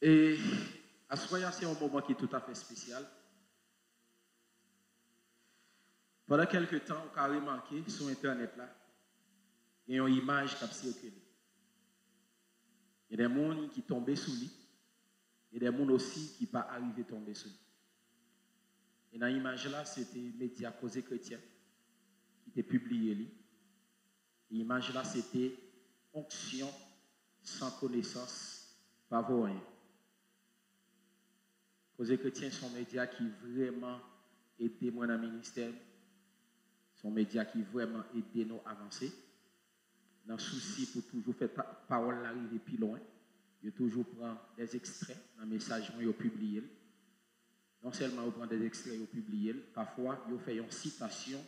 Et à ce moment, c'est un moment qui est tout à fait spécial. Pendant quelques temps, on a remarqué sur Internet là, il y a une image qui a circulé. Il y a des gens qui tombent sous lui. Il y a des gens aussi qui ne sont pas arrivés à tomber sous lui. Et dans l'image là, c'était Média Causé Chrétien qui était publié. L'image là, c'était onction sans connaissance, pas rien. Causé Chrétien sont médias qui vraiment aident moi dans le ministère. Sont médias qui vraiment aident nous à avancer. Dans le souci pour toujours faire parole arriver plus loin. Je toujours prends des extraits dans le message que je publié. Non seulement je prends des extraits que publié, parfois je fais une citation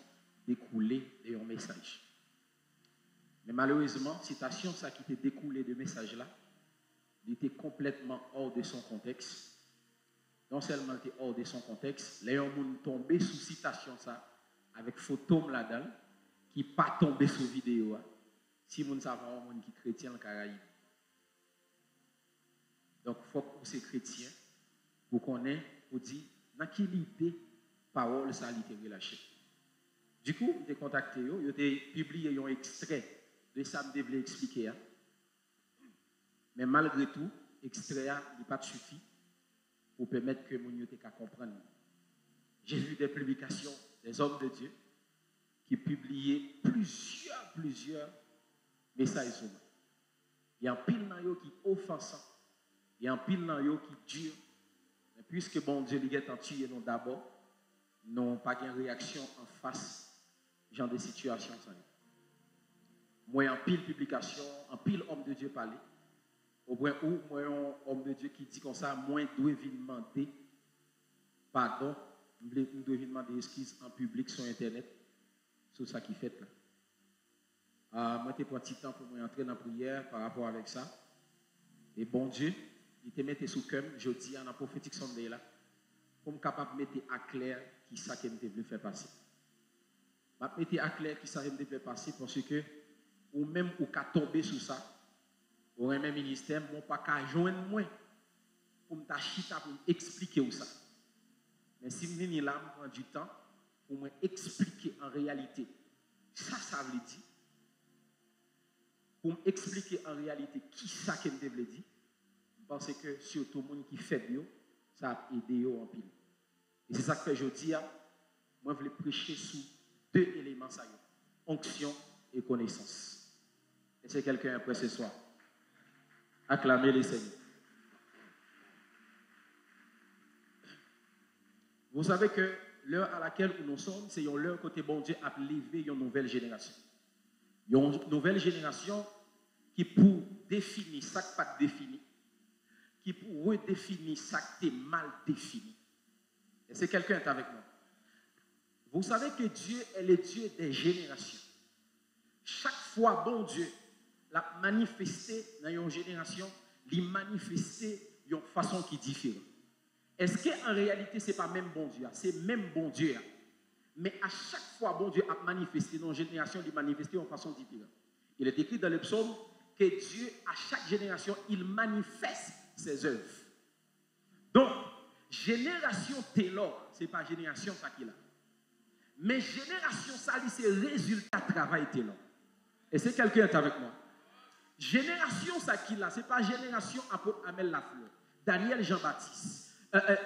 découlée de un message. Mais malheureusement, citation ça qui était découlée de message là, il était complètement hors de son contexte. Non seulement il était hors de son contexte, les gens sont tombés sous citation ça avec photo là-dedans qui pas tombé sous vidéo. Si vous savez un monde qui est chrétien en Caraïbes. Donc, il faut que vous soyez chrétien pour qu'on ait, pour dire, dans quelle idée, parole, ça a été relâché. Du coup, j'ai contacté eux, j'ai publié un extrait de ça que je voulais expliquer. Mais malgré tout, l'extrait n'a pas suffi pour permettre que mon yoté comprenne. J'ai vu des publications des hommes de Dieu qui publiaient plusieurs messages sur moi. Il y a un pile dans eux qui est offensant. Il y a un pile dans eux qui dure. Mais puisque bon Dieu lui est en tué nous d'abord, n'ont pas de réaction en face genre de situation. Moi, en pile publication, en pile homme de Dieu parler. Au point où moi, un homme de Dieu qui dit comme ça, moi, je dois demander pardon, je dois demander excuses en public sur Internet, sur ça qui fait là. Moi, je prends un petit temps pour entrer dans la prière par rapport avec ça. Et bon Dieu, il te mette sous cœur, je dis dans la prophétique Sunday là, pour me capable de mettre à clair qui ça que je voulais faire passer. Je vais mettre à clair qui ça que je voulais faire passer parce que, ou même ou qu'à tomber sous ça, ou même ministère, je ne pas qu'à joindre moi pour me chita pour m'expliquer où ça. Mais si je viens là, je prends du temps pour m'expliquer en réalité ça veut dire. Pour m'expliquer en réalité qui ça que je veux dire, parce que surtout les gens qui fait bio, ça a aidé en pile. Et c'est ça que je dis, moi je voulais prêcher sur deux éléments, ça y est, onction et connaissance. Et c'est quelqu'un après ce soir. Acclamez les Seigneurs. Vous savez que l'heure à laquelle nous sommes, c'est l'heure côté bon Dieu a levé une nouvelle génération. Une nouvelle génération qui pour définir ça qui pas défini, qui pour redéfinir ça qui est mal défini. Et c'est quelqu'un qui est avec moi. Vous savez que Dieu est le Dieu des générations. Chaque fois, bon Dieu l'a manifesté dans une génération, il manifesté d'une façon qui est différente. Est-ce qu'en réalité, ce n'est pas même bon Dieu? C'est même bon Dieu. Mais à chaque fois, bon Dieu a manifesté dans une génération, il manifesté d'une façon différente. Il est écrit dans le psaume que Dieu, à chaque génération, il manifeste ses œuvres. Donc, génération Taylor, ce n'est pas génération ça qu'il a. Mais génération ça, c'est le résultat de travail Taylor. Et c'est quelqu'un qui est avec moi. Génération ça qu'il a, ce n'est pas génération apôtre Amel Lafleur, Daniel Jean-Baptiste,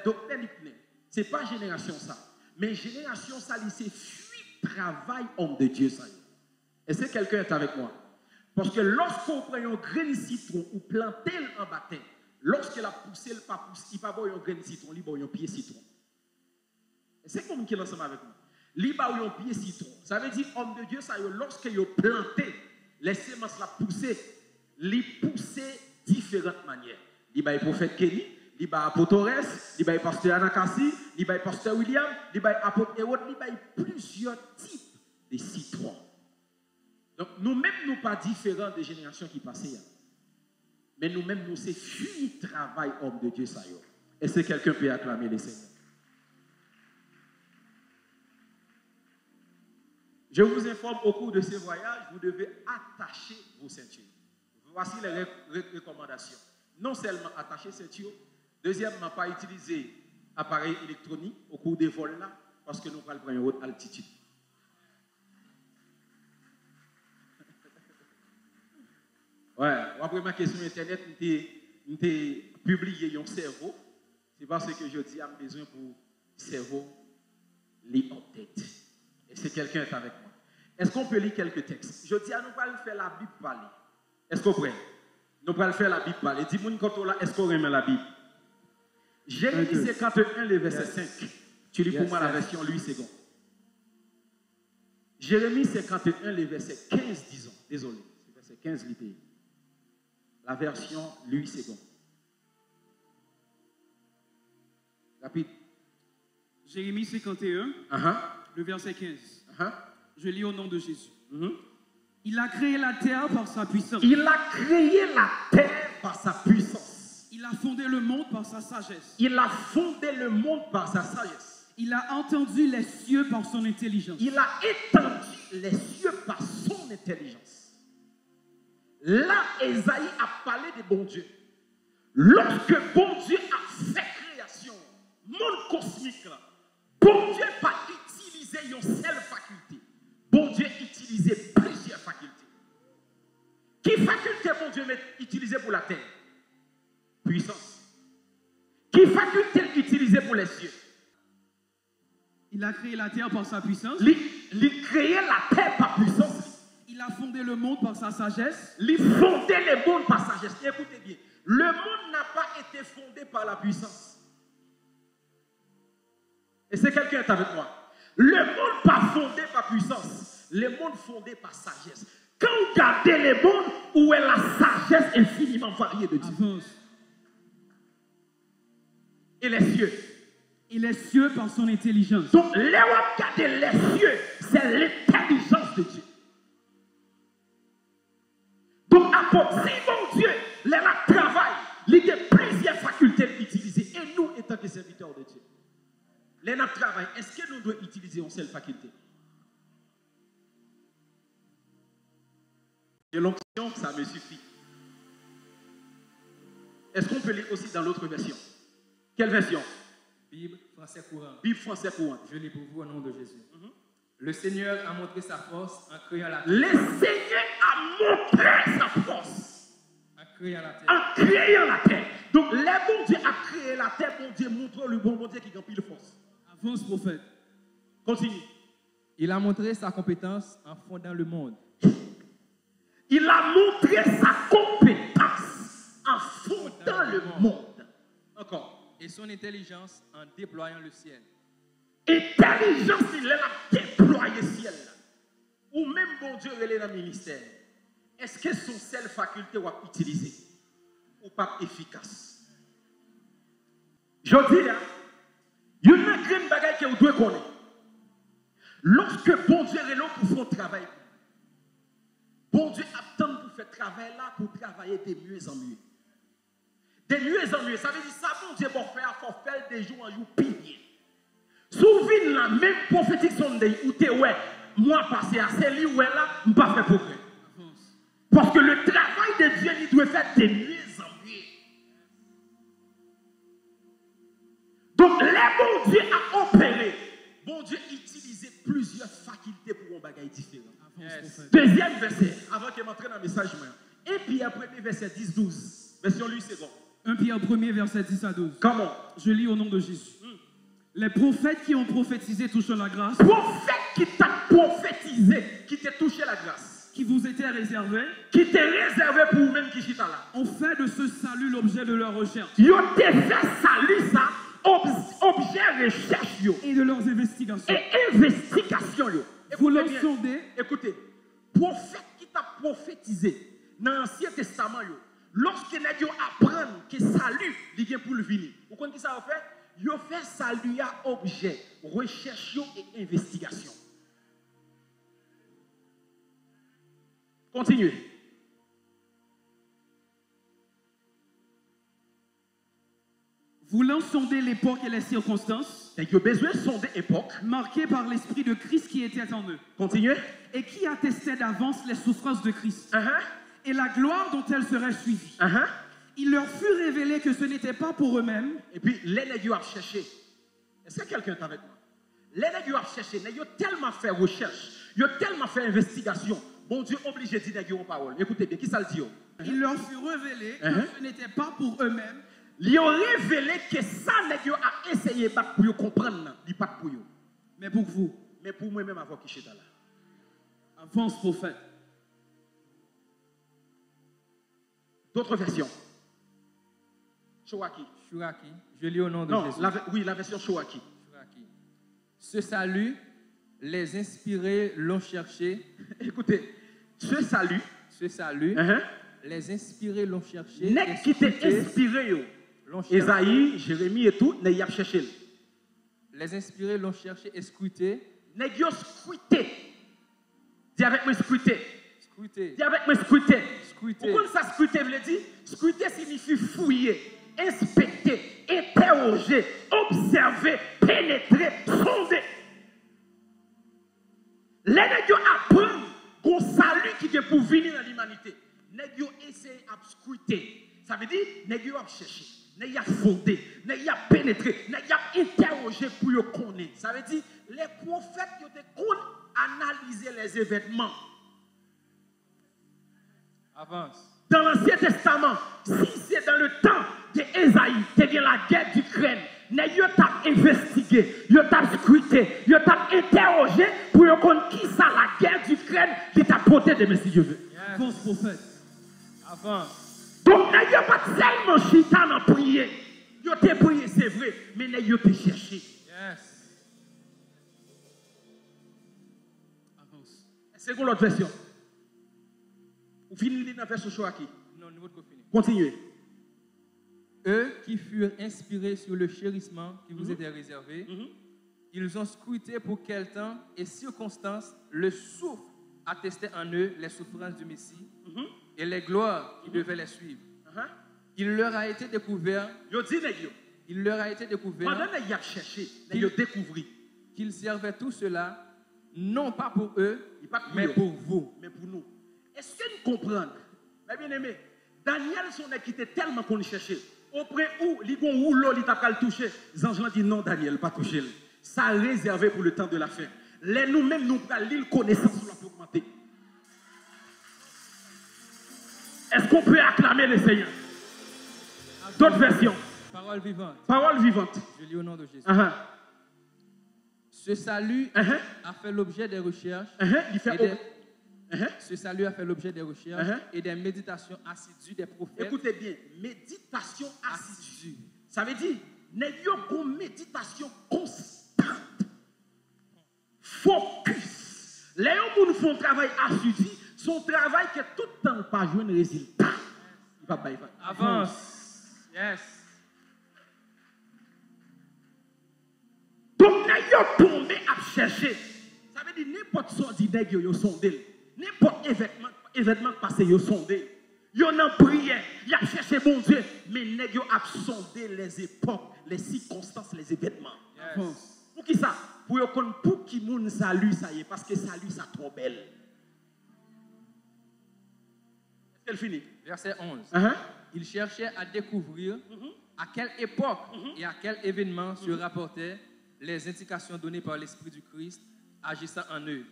Docteur Lipner. Ce n'est pas génération ça. Mais génération ça, c'est fuite travail homme de Dieu ça. Et c'est quelqu'un qui est avec moi. Parce que lorsqu'on prend un grain de citron ou plantez en baptême, lorsqu'il a poussé, il ne va pas avoir un grain de citron, il va avoir un pied citron. Et c'est comme qui est ensemble avec nous. Il va avoir un pied citron. Ça veut dire, homme de Dieu, ça lorsqu'il a planté, les semences la pousser, il pousse de différentes manières. Il va prophète Kenny, il va apôtre Torres, il va pasteur Anakasi, il va pasteur William, il va apôtre Erod, il va plusieurs types de citrons. Donc, nous-mêmes, nous ne sommes pas différents des générations qui passaient. Mais nous-mêmes, nous, c'est fini travail, homme de Dieu, ça y est. Est-ce que quelqu'un peut acclamer les Seigneurs? Je vous informe, au cours de ce voyage, vous devez attacher vos ceintures. Voici les recommandations. non seulement attacher ceinture, deuxièmement, pas utiliser appareil électronique au cours des vols là, parce que nous allons prendre une haute altitude. Ouais, après ma question internet, nous avons publié un cerveau. C'est parce que je dis, j'ai besoin pour cerveau, les updates. Et c'est quelqu'un qui est avec moi. Est-ce qu'on peut lire quelques textes? Je dis, nous allons faire la Bible parler. Est-ce qu'on prend? Nous allons faire la Bible parler. Dis-moi quand on là, est-ce qu'on remet la Bible? Jérémie 51, le verset 5. Tu lis pour moi la version Louis II. Jérémie 51, le verset 15, disons. Désolé, c'est verset 15, l'IPI. La version Louis II. Rapide. Jérémie 51, le verset 15. Je lis au nom de Jésus. Il a créé la terre par sa puissance. Il a créé la terre par sa puissance. Il a fondé le monde par sa sagesse. Il a fondé le monde par sa sagesse. Il a entendu les cieux par son intelligence. Il a étendu les cieux par son intelligence. Là, Esaïe a parlé de bon Dieu. Lorsque bon Dieu a fait création, monde cosmique, là, bon Dieu n'a pas utilisé une seule faculté. Bon Dieu utilisait plusieurs facultés. Quelle faculté bon Dieu a utilisé pour la terre? Puissance. Quelle faculté utilisée pour les cieux? Il a créé la terre par sa puissance. Il créé la terre par puissance. Il a fondé le monde par sa sagesse. Il fondait le monde par sagesse. Écoutez bien, le monde n'a pas été fondé par la puissance. Et c'est quelqu'un qui est avec moi. Le monde pas fondé par puissance. Le monde fondé par sagesse. Quand vous regardez le monde, où est la sagesse infiniment variée de Dieu? Avance. Et les cieux. Et les cieux par son intelligence. Donc, là où vous regardez les cieux, c'est l'intelligence de Dieu. Donc, à part si mon Dieu, les travail, il y a plusieurs facultés utilisées. Et nous, étant que serviteurs de Dieu, les travail, est-ce que nous devons utiliser une seule faculté? Et l'onction, ça me suffit. Est-ce qu'on peut lire aussi dans l'autre version? Quelle version? Bible français courant. Bible français courant. Je lis pour vous au nom de Jésus. Le Seigneur a montré sa force en créant la terre. Le Seigneur a montré sa force En créant la terre. en créant la terre. Donc, le bon Dieu a créé la terre, bon Dieu montre le bon Dieu qui remplit de force. Avance, prophète. Continue. Il a montré sa compétence en fondant le monde. Il a montré sa compétence en fondant le monde. Encore. Et son intelligence en déployant le ciel. Intelligence, il a déployé le ciel. Ou même bon Dieu, il est dans le ministère. Est-ce que son seule faculté va utiliser ou pas efficace? Je dis, il y a une grande bagaille que vous devez connaître. Lorsque bon Dieu est là pour faire un travail, bon Dieu attend pour faire travail là, pour travailler de mieux en mieux. De mieux en mieux. Ça veut dire ça, bon Dieu, bon faire, il faut faire des jours en jour pire. Souvent, la même prophétique Sunday, où tu es, ouais, moi passé à celle où là, je ne pas faire progrès. Parce que le travail de Dieu, il doit faire de mieux en mieux. Donc, le bon Dieu a opéré. Bon Dieu a utilisé plusieurs facultés pour un bagage différent. Deuxième verset, avant que je m'entraîne dans le message. Et puis après, verset 10-12. Version lui, c'est bon. 1 Pierre 1er, verset 10 à 12. Comment? Je lis au nom de Jésus. Les prophètes qui ont prophétisé touchant la grâce. Prophète qui t'a prophétisé, qui t'a touché la grâce. Qui vous était réservés. Qui t'est réservé pour vous-même qui chita là. Ont fait de ce salut l'objet de leur recherche. Ils ont fait salut ça, objet recherche yo. Et de leurs investigations. Et investigation yo. Vous leur sondez. Écoutez, prophète qui t'a prophétisé dans l'Ancien Testament yo. Lorsque les gens apprennent que salut, il vient pour le venir. Vous comprenez qui ça a fait? Ils ont fait salut à objet, recherche et investigation. Continuez. Voulant sonder l'époque et les circonstances. Ils ont besoin de sonder l'époque. Marquées par l'esprit de Christ qui était en eux. Continuez. Et qui attestait d'avance les souffrances de Christ. Et la gloire dont elles seraient suivies. Il leur fut révélé que ce n'était pas pour eux-mêmes. Et puis, les nègres ont cherché. Est-ce que quelqu'un est avec moi? Les nègres ont cherché. Ils ont tellement fait recherche. Ils ont tellement fait investigation. Bon Dieu obligé de dire nègres en parole. Écoutez bien, qui ça le dit? Il leur fut révélé que ce n'était pas pour eux-mêmes. Ils ont révélé que ça, nègres a essayé pour comprendre. Il pas pour eux. Mais pour vous. Mais pour moi-même, avant qui j'étais là. Avance, prophète. D'autres versions. Shouaki. Je lis au nom de Jésus. Oui, la version Shouaki. Ce salut, les inspirés l'ont cherché. Écoutez, ce salut, les inspirés l'ont cherché. N'est qui t'est inspiré, Esaïe, Jérémie et tout, n'est y a cherché. Les inspirés l'ont cherché et scruté. N'est y a scruté. Dis avec moi scruté. Dis avec moi scruté. Pourquoi ça scruter veut dire? Scruter signifie fouiller, inspecter, interroger, observer, pénétrer, sonder. Les nègres apprennent qu'on salut qui est pour venir dans l'humanité. Nègres essayent à scruter. Ça veut dire nègres à chercher, nègres à fonder, nègres à pénétrer, nègres à interroger pour le connaître. Ça veut dire les prophètes qui ont analysé les événements. Avance. Dans l'Ancien Testament, si c'est dans le temps d'Ésaïe, c'est la guerre d'Ukraine, ils ont investigué, ils ont scruté, ils ont interrogé pour comprendre qui ça la guerre d'Ukraine qui t'a porté de si Dieu veut. Avance, prophète. Avance. Donc, ils n'ont pas tellement chita dans prier. Ils ont prié, c'est vrai, mais ils ont cherché. Yes. Avance. C'est quoi l'autre version? Vous finissez dans la version Shouaki? Non, nous allons finir. Continuez. Eux qui furent inspirés sur le chérissement qui vous était réservé, ils ont scruté pour quel temps et circonstances le souffle attestait en eux les souffrances du Messie et les gloires qui devaient les suivre. Il leur a été découvert. Il leur a été découvert. Pendant qu'ils ont cherché, ils ont découvert qu'ils servaient tout cela non pas pour eux, mais pour vous. Mais pour nous. Est-ce que nous comprenons? Mais bien aimé, Daniel son était tellement qu'on cherchait. Auprès où, il où l'eau, il t'a pas le toucher. Les anges ont dit non, Daniel, pas toucher. Ça a réservé pour le temps de la fin. Les nous-mêmes, nous prenons l'île connaissance pour augmenter. Est-ce qu'on peut acclamer le Seigneur? D'autres versions. Parole vivante. Parole vivante. Je lis au nom de Jésus. Ce salut a fait l'objet des recherches. Ce salut a fait l'objet des recherches et des méditations assidues des prophètes. Écoutez bien, méditation assidue. Ça veut dire, n'ayons qu'une méditation constante. Focus. Les gens qui nous font un travail assidu, son travail qui est tout le temps pas jouer un résultat. Avance. Yes. Donc, n'ayons tombé à chercher. Ça veut dire, n'importe son d'idée qui est sondé. N'importe événement passé, ils ont sondé. Ils ont prié, ils ont cherché bon Dieu, mais ils ont sondé les époques, les circonstances, les événements. Yes. Pour qui ça? Pour qui moun salue ça y est, parce que salut ça trop belle. Est-ce qu'elle finit? Verset 11. Il cherchait à découvrir à quelle époque et à quel événement se rapportaient les indications données par l'Esprit du Christ agissant en eux.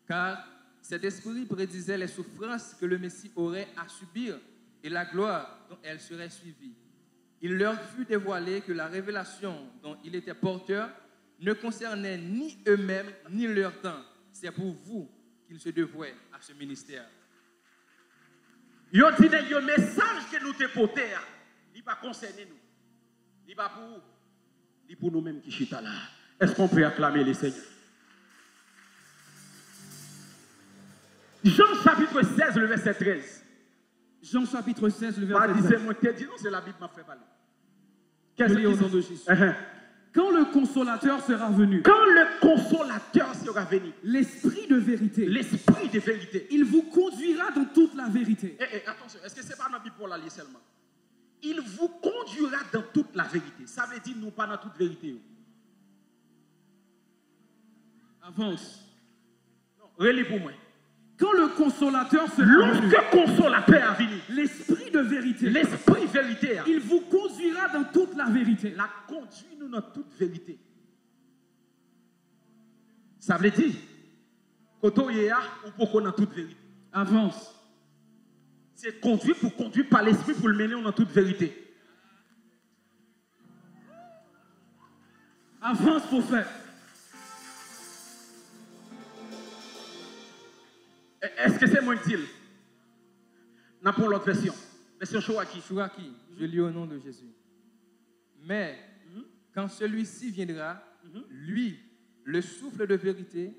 Car cet esprit prédisait les souffrances que le Messie aurait à subir et la gloire dont elle serait suivie. Il leur fut dévoilé que la révélation dont il était porteur ne concernait ni eux-mêmes ni leur temps. C'est pour vous qu'il se dévouait à ce ministère. Yo dit le message que nous te porté, il ne va pas concerner nous. Il va pour vous. Il pour nous-mêmes qui chita là. Est-ce qu'on peut acclamer les Seigneurs? Jean chapitre 16, le verset 13. Jean chapitre 16, le verset 13. Dis-moi, non, c'est la Bible qui m'a fait parler. Je lis au nom de Jésus. Quand le consolateur sera venu. Quand le consolateur sera venu. L'esprit de vérité. L'esprit de vérité. Il vous conduira dans toute la vérité. Attention, est-ce que ce n'est pas dans la Bible pour la lire seulement? Il vous conduira dans toute la vérité. Ça veut dire nous pas dans toute vérité. Avance. Non, relis pour moi. Quand le consolateur sera lorsque venu, le consolateur venu, l'esprit de vérité, l'esprit vérité, il vous conduira dans toute la vérité. La conduit nous dans toute vérité. Ça veut dire, quand on est là, on peut dans toute vérité. Avance. C'est conduit pour conduire par l'esprit pour le mener dans toute vérité. Avance, prophète. Est-ce que c'est moi qui dis? N'a pas l'autre version. Version Chouaki. Chouaki, je lis au nom de Jésus. Mais quand celui-ci viendra, lui, le souffle de vérité,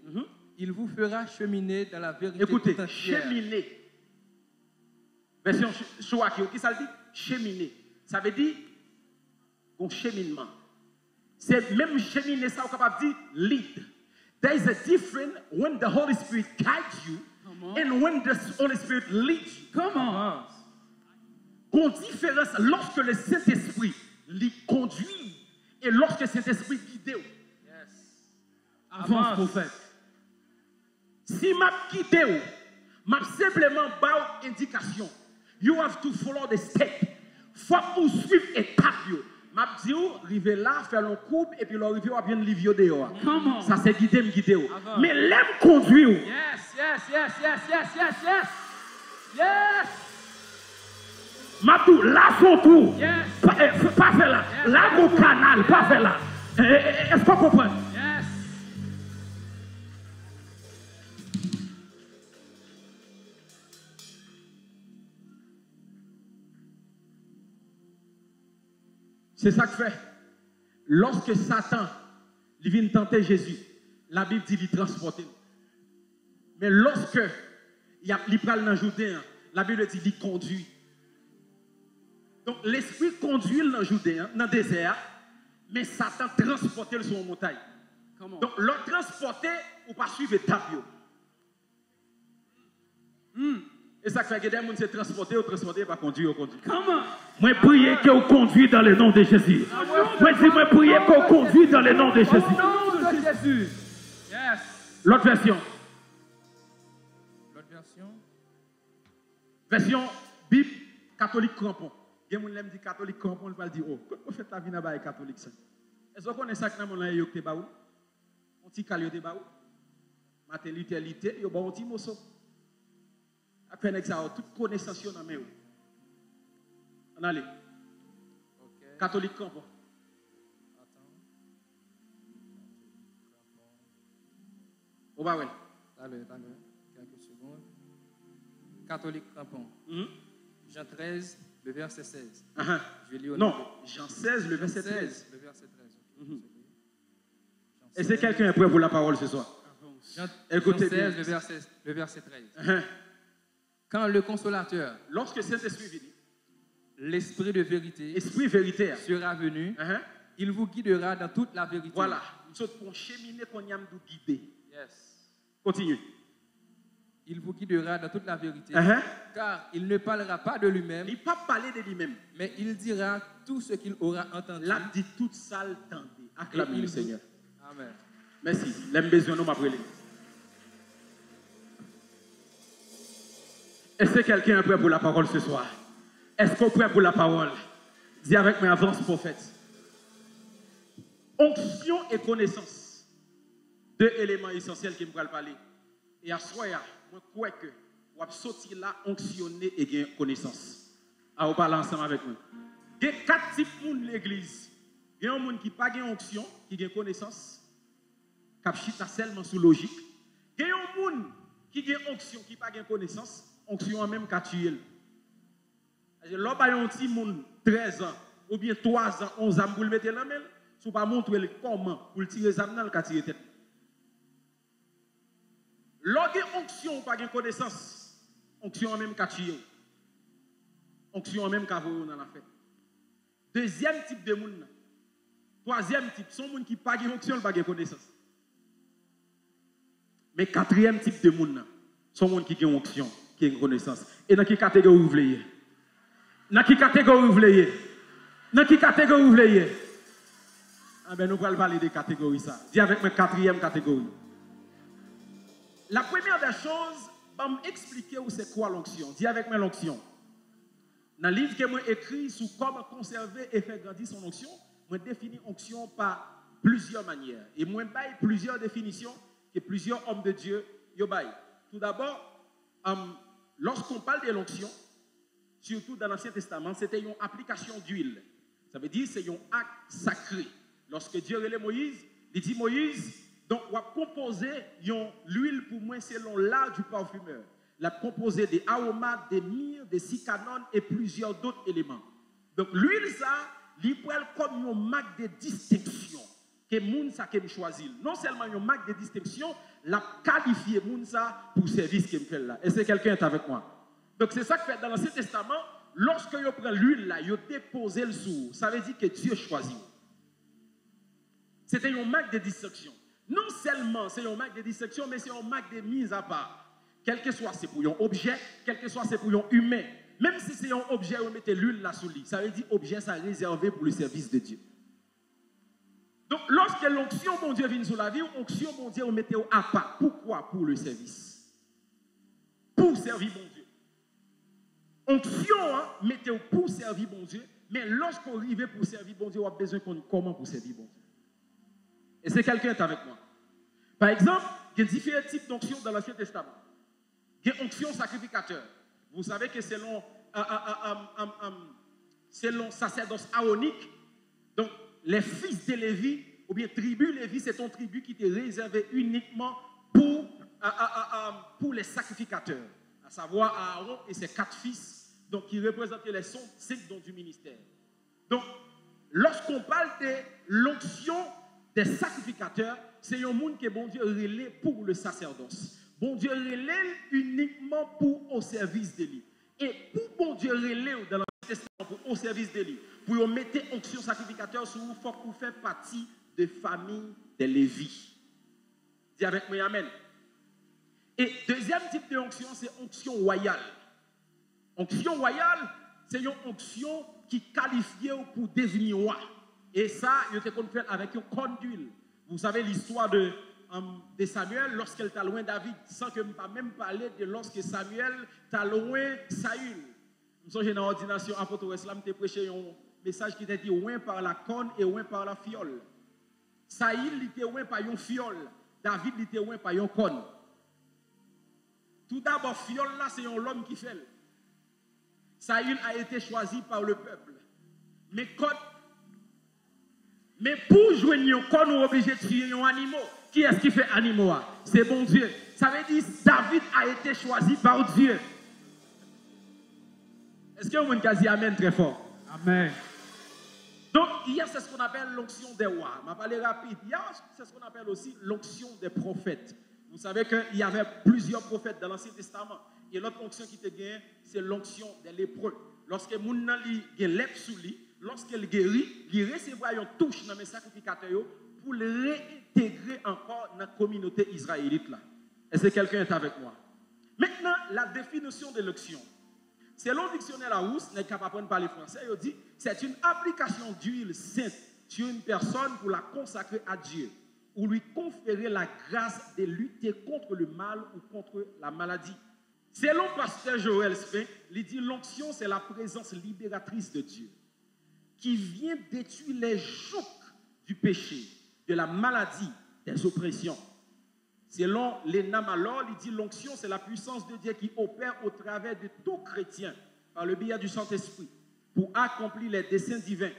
il vous fera cheminer dans la vérité. Écoutez, cheminer. Version Chouaki, qui ça dit? Cheminer. Ça veut dire un cheminement. C'est même cheminer, ça, on est capable de dire lead. There is a difference when the Holy Spirit guides you and when the Holy Spirit leads you. Comment? Une différence lorsque le Saint-Esprit lui conduit et lorsque le Saint-Esprit guide. Yes. Avance, prophète. Si m'a guidé, m'a simplement ba indication. You have to follow the step. Faut ou suivre étape yo. M'a dit river là faire un coupe et puis l'arriver à bien livre dehors. Comment? Ça c'est guider me guider. Mais l'aime conduire. Yes, yes, yes, yes, yes, yes, yes. Yes. Mabdou, là son tour. Yes. Pas faire là. Yes. Là mon canal, pas faire là. Est-ce qu'on comprend? Yes. C'est ça que fait. Lorsque Satan il vient tenter Jésus, la Bible dit qu'il transporte. Mais lorsque il parle dans le Jourdain, la Bible dit qu'il conduit. Donc l'esprit conduit dans le Jourdain, dans le désert, mais Satan transporte sur une montagne. Comment? Donc l'autre transporté ou pas suivre étape. Et ça fait que des gens se transporter ou transporter, pas conduire ou conduire. Comment? Moi, priez que vous conduisez dans le nom de Jésus. Moi, dis moi, priez que vous conduisez dans le nom de Jésus. Au nom de Jésus. Yes. L'autre version. L'autre version. Version Bible catholique crampon. Il y a des gens qui disent catholique crampon, ils vont dire, oh, comment fait la vie dans le catholique ça? Est-ce que vous connaissez ça que dans le monde est baou? On petit calio de baou. Maternité, il y a un petit morceau. Après, ça a toute connaissance dans mes. On allez. Okay. Catholique crampon. Attends. On va voir. Allez, quelques secondes. Catholique crampon. Jean 13, le verset 16. Je lis au non, Jean 16, le verset 13. Le verset 13. Est-ce que quelqu'un est prêt pour la parole ce soir? Jean Écoutez 16, bien. le verset 13. Quand le consolateur, lorsque Saint-Esprit vient, l'esprit de vérité, esprit véritaire, sera venu, il vous guidera dans toute la vérité. Voilà, nous sommes pour cheminer qu'on y a nous guider. Yes. Continue. Il vous guidera dans toute la vérité, car il ne parlera pas de lui-même. Il ne va pas parler de lui-même, mais il dira tout ce qu'il aura entendu. Là, dit toute ça le tendez. Acclamez le Seigneur. Amen. Merci. L'aime besoin nous m'appeler. Est-ce que quelqu'un est prêt pour la parole ce soir? Est-ce qu'on est prêt pour la parole? Dis avec moi, avance prophète. Onction et connaissance. Deux éléments essentiels qui me parlent parler. Et à soi, je crois que vous avez sorti là, onctionner et gagner connaissance. À vous parler ensemble avec nous. Il y a 4 types de monde dans l'église. Il y a un monde qui n'a pas de onction, qui a connaissance, qui a chita seulement sous logique. Il y a un monde qui a onction, qui n'a pas de connaissance, onction en même qu'à tuer. Lorsqu'il y a un petit monde 13 ans, ou bien 3 ans, 11 ans, pour le mettre dans la main, si vous ne montrez pas comment pour le tirer les âmes, il va tirer tête. Lorsqu'il y a onction, pas de connaissance, onction en même qu'à tuer. Onction en même qu'à vous dans la fête. Deuxième type de monde. Troisième type, son monde qui n'a pas de onction, pas de connaissance. Mais quatrième type de monde, son monde qui a une onction, qui a une connaissance. Et dans quelle catégorie vous voulez? Dans quelle catégorie vous voulez? Dans quelle catégorie vous voulez? Ah ben nous allons parler des catégories ça. Dis avec moi quatrième catégorie. La première des choses, expliquer où c'est quoi l'onction. Dis avec moi l'onction. Dans le livre que moi écrit sur comment conserver et faire grandir son onction, moi définis onction par plusieurs manières. Et moi baille plusieurs définitions que plusieurs hommes de Dieu yo baille. Tout d'abord, lorsqu'on parle de l'onction, surtout dans l'Ancien Testament, c'était une application d'huile. Ça veut dire que c'est un acte sacré. Lorsque Dieu relève Moïse, il dit Moïse, donc on va composer l'huile pour moi selon l'art du parfumeur. Il a composé des aromates, des myrrhes, des cicanones et plusieurs d'autres éléments. Donc l'huile, ça, il prend comme une marque de distinction que Mounsa qui me choisit. Non seulement une marque de distinction, la qualifié Mounsa pour le service qu'il me fait là. Et c'est quelqu'un qui est avec moi. Donc c'est ça que fait dans l'Ancien Testament, lorsque vous prenez l'huile là, vous déposez le sous, ça veut dire que Dieu choisit. C'était une marque de distinction. Non seulement c'est une marque de distinction, mais c'est une marque de mise à part. Quel que soit c'est pour un objet, quel que soit c'est pour un humain. Même si c'est un objet, vous mettez l'huile là sous lui. Ça veut dire objet, ça réservé pour le service de Dieu. Donc, lorsque l'onction, mon Dieu, vient sur la vie, l'onction, mon Dieu, vous mettez à part. Pourquoi? Pour le service. Pour servir mon Dieu. Onction, mettez pour servir mon Dieu. Mais lorsqu'on arrive pour servir mon Dieu, on a besoin qu'on comment pour servir mon Dieu. Et c'est quelqu'un qui est avec moi. Par exemple, il y a différents types d'onction dans l'Ancien Testament. Il y a onction sacrificateur. Vous savez que selon sacerdoce aaronique, donc les fils de Lévi, ou bien tribu Lévi, c'est ton tribu qui était réservé uniquement pour les sacrificateurs, à savoir Aaron et ses 4 fils, donc qui représentaient les 5 dons du ministère. Donc, lorsqu'on parle de l'onction des sacrificateurs, c'est un monde que bon Dieu relève pour le sacerdoce. Bon Dieu relève uniquement pour au service de lui. Et pour bon Dieu relève dans l'Ancien Testament pour au service de lui, pour mettre onction sacrificateur sur vous, il faut que vous fassiez partie de famille de Lévi. Dis avec moi, amen. Et deuxième type de onction, c'est onction royale. Onction royale, c'est une onction qui qualifie pour devenir roi. Et ça, il était qu'on fait avec un corne d'huile. Vous savez l'histoire de Samuel lorsqu'elle t'a loin David, sans que je ne même parler de lorsque Samuel t'a loin Saül. Nous sommes dans l'ordination apôtre Islam, tu prêché un message qui t'a dit ouin par la corne et ouin par la fiole. Saül il était ouin par une fiole, David il était ouin par une corne. Tout d'abord, fiole là, c'est un homme qui fait. Saül a été choisi par le peuple. Mais pour jouer un corne, on est obligé de tuer un animal. Qui est-ce qui fait animaux? C'est bon Dieu. Ça veut dire que David a été choisi par Dieu. Est-ce que vous avez dit Amen très fort? Amen. Donc, il y a ce qu'on appelle l'onction des rois. Je vais parler rapide. Il y a ce qu'on appelle aussi l'onction des prophètes. Vous savez qu'il y avait plusieurs prophètes dans l'Ancien Testament. Et l'autre onction qui te gagne, c'est l'onction des lépreux. Lorsque moun nan li gen lèpre sous lui, lorsqu'il guérit, il recevra une touche dans mes sacrificateurs pour le réintégrer encore dans la communauté israélite là. Est-ce que quelqu'un est avec moi? Maintenant, la définition de l'onction. Selon le dictionnaire Larousse, n'est capable de parler français, il dit c'est une application d'huile sainte sur une personne pour la consacrer à Dieu ou lui conférer la grâce de lutter contre le mal ou contre la maladie. Selon pasteur Joël Spink, il dit l'onction c'est la présence libératrice de Dieu qui vient détruire les jougs du péché, de la maladie, des oppressions. Selon Léna Malor, il dit l'onction, c'est la puissance de Dieu qui opère au travers de tout chrétien par le biais du Saint-Esprit pour accomplir les desseins divins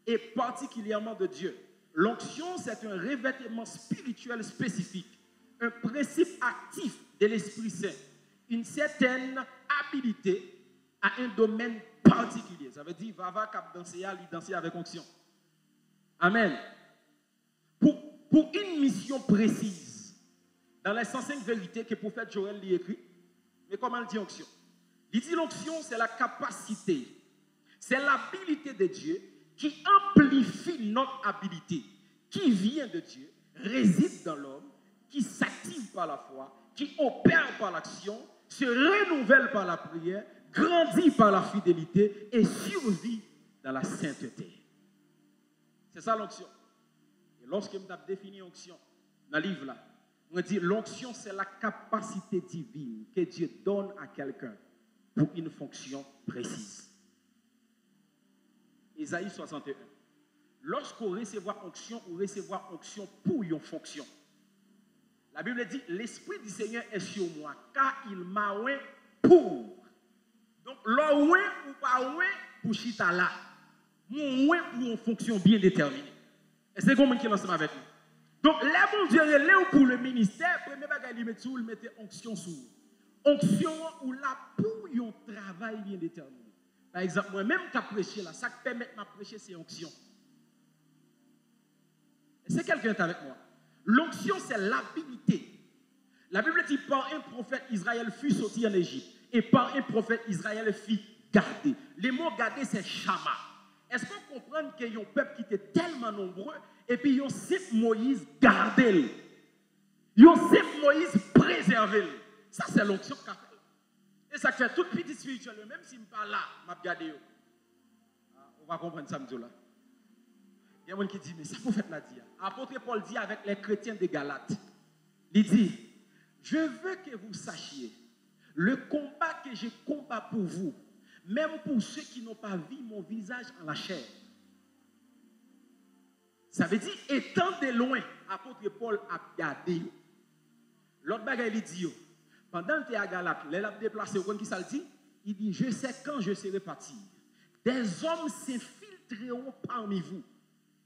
et particulièrement de Dieu. L'onction, c'est un revêtement spirituel spécifique, un principe actif de l'Esprit Saint, une certaine habilité à un domaine particulier. Ça veut dire, va cap danser, il danser avec onction. Amen. Pour une mission précise, dans les 105 vérités que le prophète Joël lui écrit, mais comment il dit onction? Il dit l'onction, c'est la capacité, c'est l'habilité de Dieu qui amplifie notre habilité, qui vient de Dieu, réside dans l'homme, qui s'active par la foi, qui opère par l'action, se renouvelle par la prière, grandit par la fidélité et survit dans la sainteté. C'est ça l'onction. Et lorsque je défini onction, dans le livre là, On dit l'onction, c'est la capacité divine que Dieu donne à quelqu'un pour une fonction précise. Ésaïe 61. Lorsqu'on recevra onction, on recevra onction pour une fonction. La Bible dit, l'Esprit du Seigneur est sur moi, car il m'a oint pour. Donc, l'oint ou pas oint pour chita là. Mon oint pour une fonction bien déterminée. Et c'est comment qui est ensemble avec nous. Donc, les bons Dieu relève pour le ministère, premier bagage il met sous, il mettait onction sous. Onction ou là pour un travail bien déterminé. Par exemple, moi-même qui prêché là, ça qui permet de prêcher, c'est onction. C'est quelqu'un qui est avec moi. L'onction, c'est l'habilité. La Bible dit, par un prophète, Israël fut sorti en Égypte. Et par un prophète, Israël fut gardé. Les mots gardé, c'est Shama. Est-ce qu'on comprend qu'il y a un peuple qui était tellement nombreux, et puis il y a un Moïse gardé. Il y a un Moïse préservé. Ça, c'est l'onction qu'a fait. Et ça fait toute petite spirituelle, même si je ne suis pas là, je vais regarder. On va comprendre ça, là. Il y a des gens qui disent, mais ça faut faire la dire. Apôtre Paul dit avec les chrétiens de Galates, il dit, je veux que vous sachiez le combat que je combats pour vous, même pour ceux qui n'ont pas vu mon visage en la chair. Ça veut dire, étant de loin, apôtre Paul a regardé. L'autre bagaille, il dit, pendant que tu es à Galates, les a déplacé, qui ça dit? Il dit, je sais quand je serai parti. Des hommes s'infiltreront parmi vous.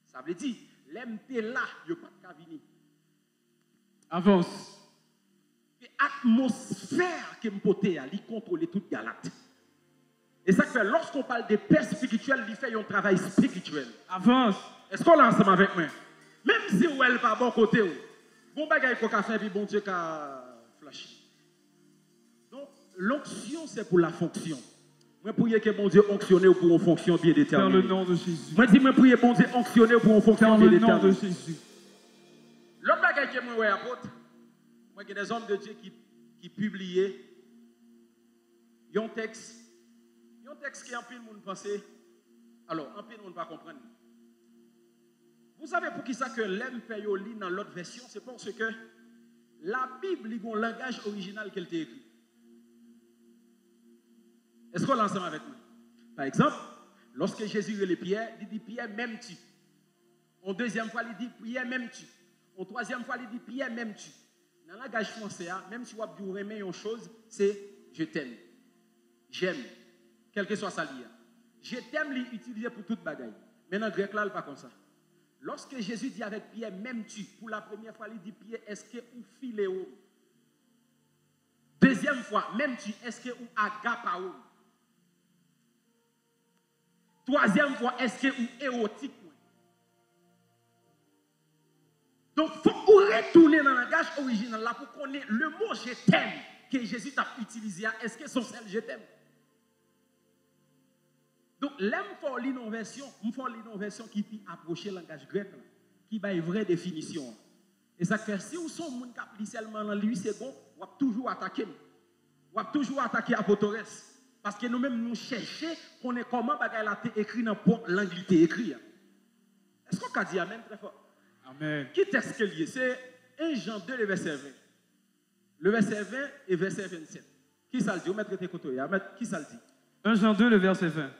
Ça veut dire, l'MT là, il n'y a pas de venir. Avance. L'atmosphère que je elle contrôle toute Galate. Et ça fait, lorsqu'on parle de paix spirituelle, il fait un travail spirituel. Avance. Est-ce qu'on l'a ensemble avec moi? Même si vous n'êtes pas bon côté, bon bagage qu'on a fait, puis bon Dieu qui a flashé. Donc, l'onction, c'est pour la fonction. Moi, priez que bon Dieu onctionne pour une fonction bien déterminée. Dans le nom de Jésus. Moi, dis, moi, priez bon Dieu onctionne pour une fonction bien déterminée. Dans le nom de Jésus. L'autre bagage que moi, apôtre, moi, il y a des hommes de Dieu qui publiaient un texte qui en pile monde penser. Alors, en pile monde pas comprendre. Vous savez pour qui ça que l'aime fait lit dans l'autre version, c'est parce que la Bible a un langage original qu'elle t'a écrit. Est-ce qu'on l'ensemble avec nous? Par exemple, lorsque Jésus est les Pierre, il dit Pierre, m'aimes-tu? En deuxième fois, il dit Pierre, m'aimes-tu? En troisième fois, il dit Pierre, m'aimes-tu? Dans le langage français, même si vous avez aimé une chose, c'est je t'aime. J'aime. Quel que soit ça lié. Je t'aime, l'utiliser pour toute bagaille. Mais dans le grec, là, il n'est pas comme ça. Lorsque Jésus dit avec Pierre, m'aimes-tu? Pour la première fois, il dit Pierre, est-ce que ou philéo? Deuxième fois, m'aimes-tu? Est-ce que ou agapao? Troisième fois, est-ce que ou érotique? Donc, il faut retourner dans le langage original là pour connaître le mot je t'aime que Jésus a utilisé. Est-ce que c'est celle je t'aime? Donc, là, il faut lire une version qui peut approcher le langage grec, là, qui a une vraie définition. Et ça fait, si vous êtes un monde qui applique seulement dans lui, c'est bon, vous allez toujours attaquer. Vous allez toujours attaquer Apotores. Parce que nous-mêmes, nous cherchons qu'on est comment bagaille a été écrit dans l'anglais écrit. Est-ce qu'on a dit amen très fort? Amen. Qui texte qu'il y a? C'est 1 Jean 2, le verset 20. Le verset 20 et verset 27. Qui ça le dit? Vous mettez tes côtés. Qui ça le dit? 1 Jean 2, le verset 20.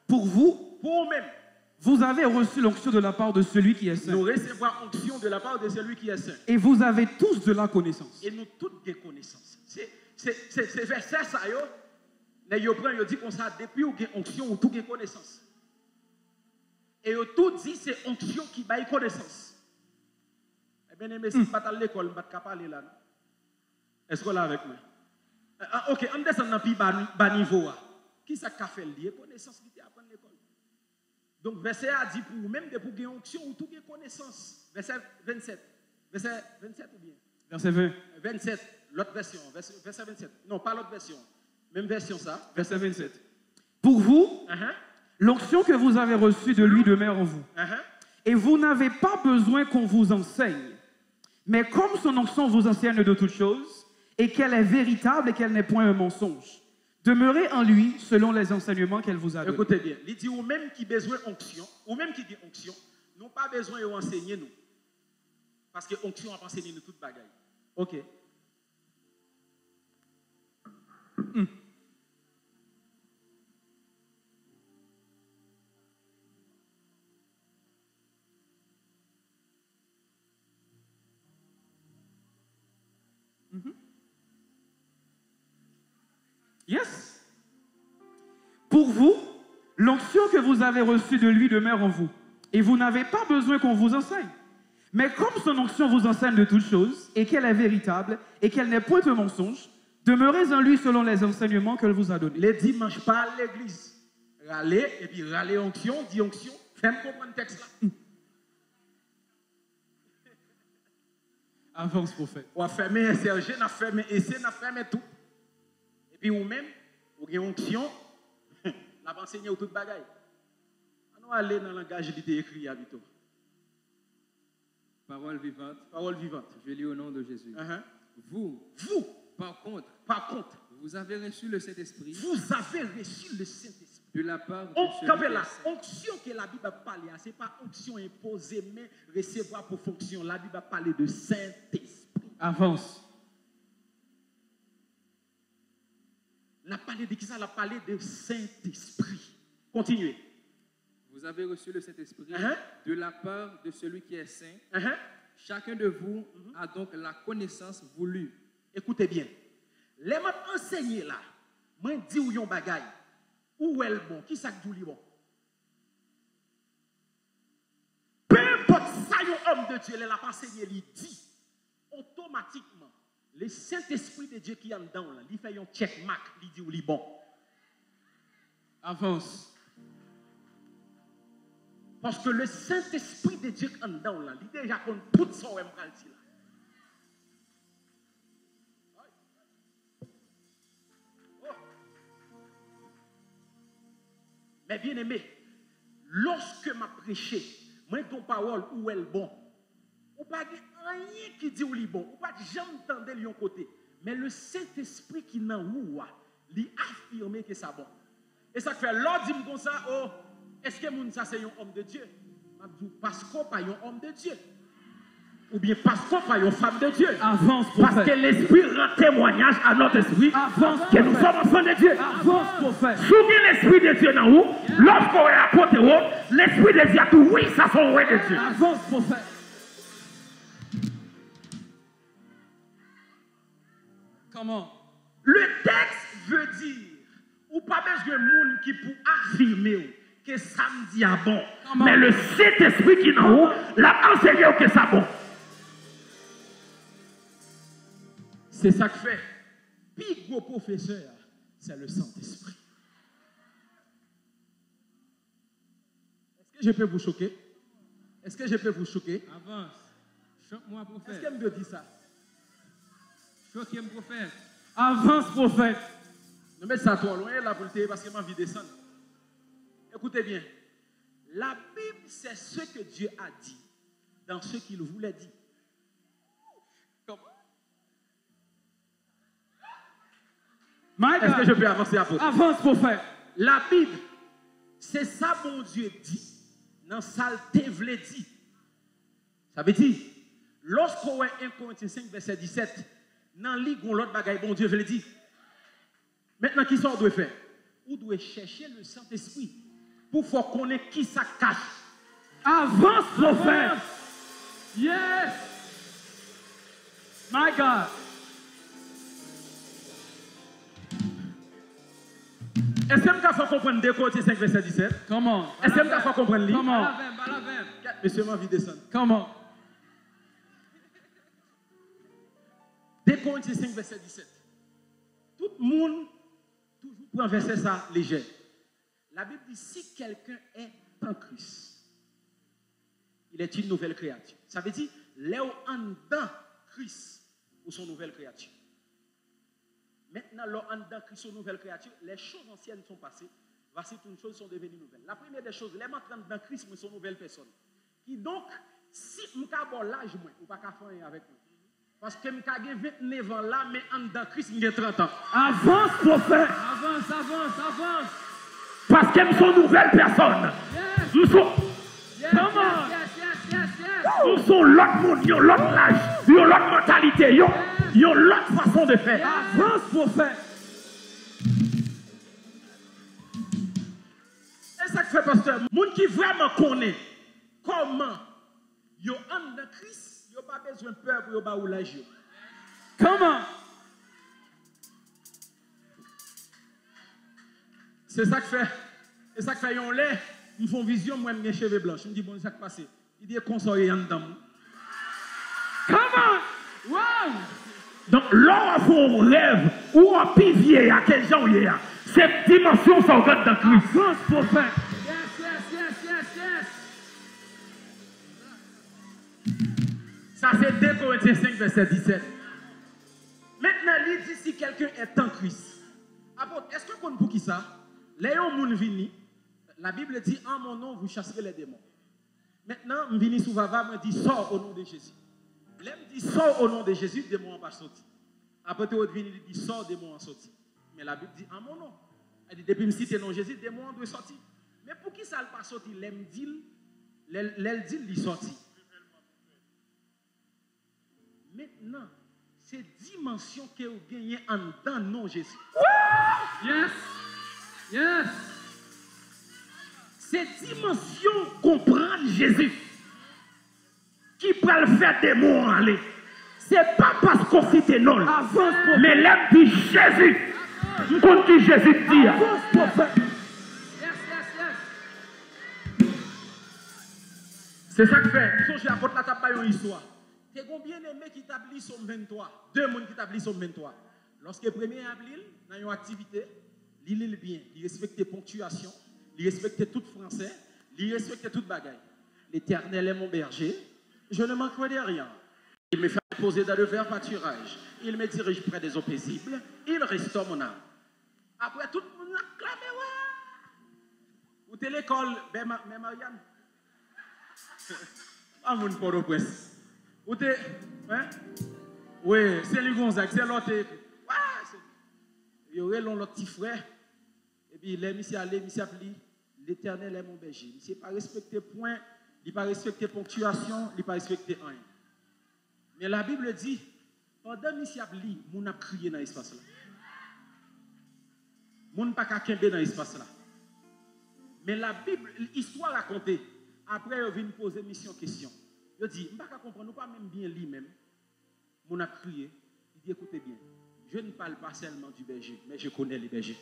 Pour vous, pour vous-même, vous avez reçu l'onction de la part de celui qui est saint. Nous recevons onction de la part de celui qui est saint. Et vous avez tous de la connaissance. Et nous toutes des connaissances. C'est verset ça, yo prend, yo dit comme ça, depuis ou avez onction ou tout des connaissances. Et yo tout dit c'est onction qui baille connaissance. Eh bien, aimé, si pas à l'école, je ne vais pas parler là. Est-ce qu'on est avec moi? Ok, on descend dans le bas niveau. Qui ça a fait lié? Connaissance qui apprend à l'école. Donc, verset a dit pour vous-même, pour gagner onction ou tout connaissance. Verset 27. Verset 27 ou bien? Verset 20. 27, l'autre version. Verset 27. Non, pas l'autre version. Même version ça. Verset 27. Pour vous, l'onction que vous avez reçue de lui demeure en vous. Et vous n'avez pas besoin qu'on vous enseigne. Mais comme son onction vous enseigne de toutes choses, et qu'elle est véritable et qu'elle n'est point un mensonge, demeurez en lui selon les enseignements qu'elle vous a donnés. Écoutez bien, il dit ou même qui besoin onction, ou même qui dit onction, nous pas besoin de enseigner nous. Parce que onction a enseigné nous toute bagaille. Ok. Yes. Pour vous, l'onction que vous avez reçue de lui demeure en vous. Et vous n'avez pas besoin qu'on vous enseigne. Mais comme son onction vous enseigne de toutes choses, et qu'elle est véritable, et qu'elle n'est point un mensonge, demeurez en lui selon les enseignements qu'elle vous a donnés. Les dimanches, pas à l'église. Râler, et puis râler onction, dit onction. Fais-moi comprendre le texte là. Avance, prophète. On a fermé un SRG, on a fermé essai, on a fermé tout. Et puis, ou même, ou avez onction, la va enseigner toute bagaille. On va aller dans le langage qui était écrit à Vito. Parole vivante. Parole vivante. Je lis au nom de Jésus. Vous, par contre, vous avez reçu le Saint-Esprit. Vous avez reçu le Saint-Esprit. De la part de onction que la Bible a parlé, ce n'est pas onction imposée, mais recevoir pour fonction. La Bible a parlé de Saint-Esprit. Avance. Elle a parlé de qui ça? Elle a parlé de Saint-Esprit. Continuez. Vous avez reçu le Saint-Esprit de la part de celui qui est saint. Chacun de vous a donc la connaissance voulue. Écoutez bien. Les m'a enseigné là, moi dis ou yon bagay. Où est le bon? Qui ça dit bon? Peu importe ça, yon homme de Dieu, il a enseigné, il dit automatiquement, le Saint-Esprit de Dieu qui est en dedans, il fait un check mark, il dit ou li bon. Avance. Parce que le Saint-Esprit de Dieu qui est en dedans, il déjà compte tout son là. Mais bien aimé, lorsque m'a prêché, moi ton parole où est bon, ou pas rien qui dit où est bon, ou pas jamais entendre de l'un côté, mais le Saint-Esprit qui n'a où lui affirmer que ça bon. Et ça fait l'autre dit comme ça, oh, est-ce que moun ça c'est un homme de Dieu? M'a dit parce qu'on pas un homme de Dieu. Ou bien parce qu'on pas une femme de Dieu. Avance, parce que l'Esprit rend témoignage à notre esprit que nous sommes enfants de Dieu. Avance, prophète. Souvenez l'Esprit de Dieu dans vous. Lorsqu'on est à côté de vous, l'Esprit de Dieu a tout. Oui, ça sont ouais de Dieu. Avance, prophète. Comment? Le texte veut dire, ou pas besoin de monde qui pour affirmer que samedi a bon. Comment? Mais le Saint-Esprit qui est dans vous, l'a enseigné que ça bon. C'est ça que fait. Puis gros professeur, c'est le Saint-Esprit. Est-ce que je peux vous choquer? Est-ce que je peux vous choquer? Avance. Choque-moi, prophète. Est-ce qu'elle me dit ça? Choque-moi, prophète. Avance, prophète. Ne mettez ça trop loin là pour le parce que ma vie descend. Écoutez bien. La Bible, c'est ce que Dieu a dit dans ce qu'il voulait dire. Est-ce que je peux avancer à votre? Avance, prophète. La Bible, c'est ça mon Dieu dit. Dans saleté vle dit. Ça veut dire, lorsqu'on est 1 Corinthiens 5, verset 17, dans l'île, l'autre bagaille, bon Dieu veut dire. Maintenant, qui ça on doit faire? On doit chercher le Saint-Esprit pour faire connaître qui ça cache. Avance, prophète. Yes. My God. Est-ce que vous pouvez comprendre 2 Corinthiens 5, verset 17? Comment? Est-ce que vous pouvez comprendre lui? Comment? Monsieur, ma vie descend. Comment? 2 Corinthiens 5, verset 17. Tout le monde toujours prend verset ça léger. La Bible dit si quelqu'un est en Christ, il est une nouvelle créature. Ça veut dire, Léo en dans Christ ou son nouvelle créature. Maintenant, en dans Christ ou nouvelle créature, les choses anciennes sont passées. Voici toutes les choses sont devenues nouvelles. La première des choses, les entrant dans Christ, mais sont nouvelles personnes. Qui donc, si je suis à l'âge, je ne peux pas faire avec moi. Parce que je suis 29 ans là, mais en dans Christ, j'ai 30 ans. Avance, prophète. Avance, avance, avance. Parce que nous sommes nouvelles personnes. Nous sommes. Nous sommes l'autre monde, l'autre âge, l'autre mentalité. Il y a l'autre façon de faire. Avance, prophète. C'est ça que fait pasteur. Moun qui vraiment connaît comment yo en dans Christ, yo pas besoin de peur pour yo ba ou l'âge. Comment? C'est ça que fait. C'est ça que fait yon lait, me font vision moi mes cheveux blancs. Je me dis bon ça qui passe. Il dit consoler en dedans. Comment? Wow! Donc là on fait un rêve ou un pivier à quel genre il y a. Cette dimension sont dans Christ. Avance, prophète. Ça c'est 2 Corinthiens 5 verset 17. Maintenant, il dit si quelqu'un est en Christ. Est-ce que vous connaissez pour qui ça? Les gens qui viennent, la Bible dit en mon nom vous chasserez les démons. Maintenant, je viens sous Vava, je dis sors au nom de Jésus. Là, je dis sors au nom de Jésus, les démons n'ont pas sorti. Après, il dit sors, les démons ont sorti. Mais la Bible dit en mon nom. Elle dit depuis que je cite le nom de Jésus, les démons doivent sortir. Mais pour qui ça n'a pas sorti? L'aime dit, il sorti. Maintenant, c'est dimension que vous gagnez en dedans non Jésus. Yes. Yes. C'est dimension comprendre Jésus qui peut le faire des mots en aller. C'est pas parce qu'on cite non. Mais l'aime dit Jésus. Vous comprenez Jésus dit. C'est ça que fait. Songez à votre la table une histoire. C'est combien d'aimés qui établissent Somme 23? 2 personnes qui établissent Somme 23. Lorsque le premier avril, dans une activité, il lit bien, il respecte ponctuation, il respecte tout français, il respecte toute bagaille. L'Éternel est mon berger, je ne manquerai de rien. Il me fait poser dans le vert pâturage, il me dirige près des eaux paisibles, il restaure mon âme. Après tout le monde a clamé, ouais. Ou t'es l'école, mais Marianne. Ah, mon pauvre prince. Ou t'es, hein? Oui, c'est lui Gonzague, c'est l'autre. Il y aurait l'autre petit frère. Et puis, il est allé, il appelé l'Éternel est mon berger. Il n'a pas respecté point, il n'a pas respecté ponctuation, il n'a pas respecté rien. Mais la Bible dit, pendant qu'il a appelé, mon a crié dans l'espace là. Mon n'a pas qu'à dans l'espace là. Mais la Bible, l'histoire racontée, après, il vient poser mission question. Il dit, je ne peux pas comprendre, pas même bien lui-même. Mon a crié, il dit, écoutez bien, je ne parle pas seulement du berger, mais je connais les bergers.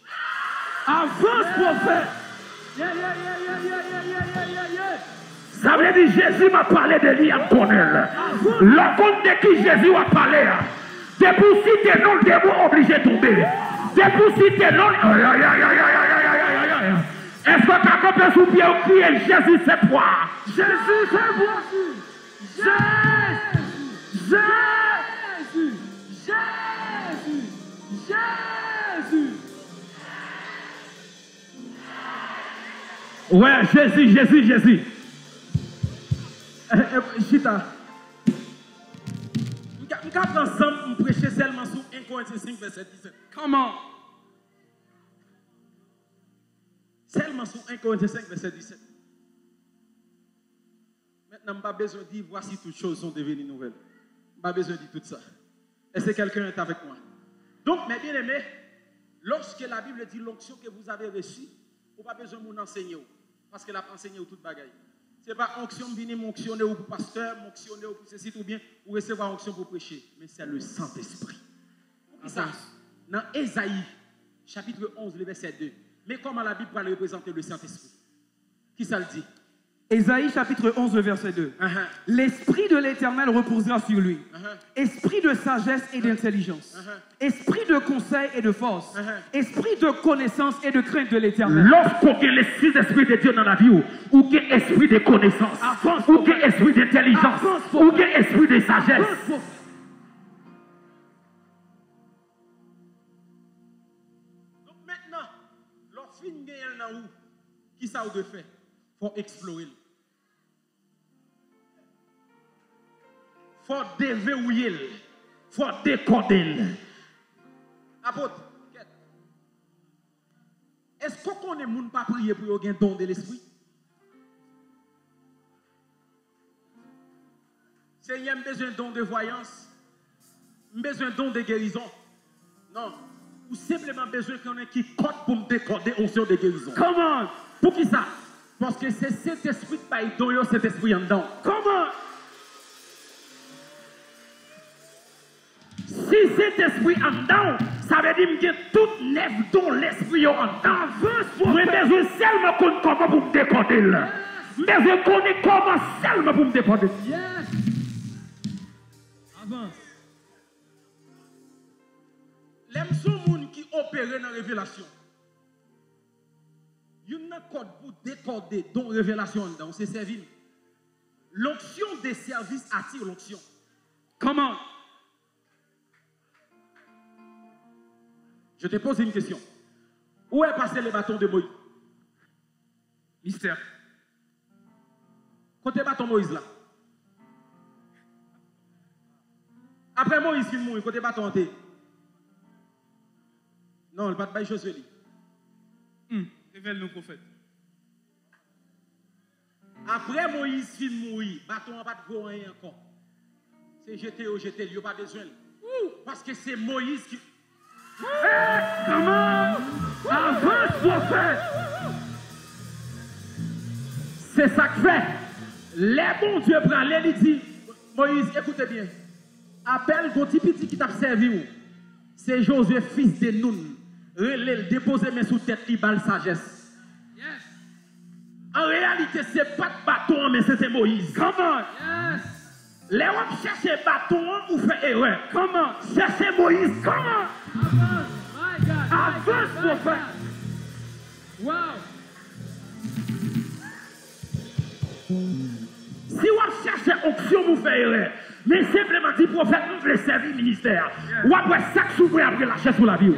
Avance, prophète! Ça veut dire Jésus m'a parlé de lui à connaître. Le compte de qui Jésus a parlé. C'est pour citer non, le démon obligé de tomber. C'est pour citer non. Est-ce que tu as compris sous pied au crier Jésus c'est toi? Jésus c'est moi! Jésus! Ouais, Jésus. Chita. Nous capons ensemble, nous prêcher seulement sur 1 Corinthiens 5, verset 17. Comment? Seulement sur 1 Corinthiens 5, verset 17. Maintenant, je n'ai pas besoin de dire voici toutes choses sont devenues nouvelles. Je n'ai pas besoin de dire tout ça. Est-ce que quelqu'un est avec moi? Donc, mes bien-aimés, lorsque la Bible dit l'onction que vous avez reçue, vous n'avez pas besoin de vous enseigner. Parce qu'elle a enseigné toute bagaille. Ce n'est pas onction venir m'onctionner ou pour pasteur, m'onctionner ou pour ceci ou bien, ou recevoir onction pour prêcher. Mais c'est le Saint-Esprit. Ça, dans Ésaïe, chapitre 11, le verset 2. Mais comment la Bible va représenter le Saint-Esprit? Qui ça le dit? Ésaïe chapitre 11, verset 2. L'Esprit de l'Éternel reposera sur lui. Esprit de sagesse et d'intelligence. Esprit de conseil et de force. Esprit de connaissance et de crainte de l'Éternel. Lorsqu'on a les 6 esprits de Dieu dans la vie, ou qu'il y a esprit de connaissance, ou qu'il y a esprit d'intelligence, ou qu'il y a esprit de sagesse. Donc maintenant, lorsqu'on a un qui ça de fait? Il faut explorer. Il faut déverrouiller. Il faut décoder. Apôtre, est-ce qu'on est moun pas prier pour avoir un don de l'esprit? C'est y a besoin d'un don de voyance. besoin d'un don de guérison. Non. Ou simplement besoin qu'on ait qui code pour me décoder onction de guérison. Comment? Pour qui ça? Parce que c'est cet esprit qui paye don, cet esprit en dedans. Comment? Si cet esprit en dedans, ça veut dire que toute neuf dont l'esprit en dedans. Mais besoin seulement qu'on comment pour me décoder là. Mais je connais comment seulement pour me décoder. Yes. Avance. Les gens qui opèrent dans la révélation. Il y a un code pour décoder dont révélation dedans, c'est servir. L'onction des services attire l'onction. Comment? Je te pose une question. Où est passé le bâton de Moïse? Mystère. Côté bâton Moïse là. Après Moïse il mourit, côté bâton hanté. Non, il pas de bail Josué. Révèle-nous, prophète. Après Moïse fin mourir, bâton pas de gros rien encore. C'est jeté, il n'y a pas besoin. Parce que c'est Moïse qui. Comment? Avance, prophète! C'est ça que fait. Les bons dieux prennent les dit Moïse, écoutez bien. Appelle ton petit qui t'a servi. C'est Josué, fils de Nun. Relève, déposez mes sous tête, il balle sagesse. Yes. En réalité, ce n'est pas de bâton, mais c'est Moïse. Comment? Yes. Les hommes cherchent bâton ou fait erreur. Comment? Cherchez Moïse. Comment? Avance. My God. Avance, My God. prophète. Wow. Si on cherche onction, vous faites erreur. Mais simplement dit, prophète, nous voulons servir le ministère. Ou après, ça s'ouvre après la chaise sous la vie.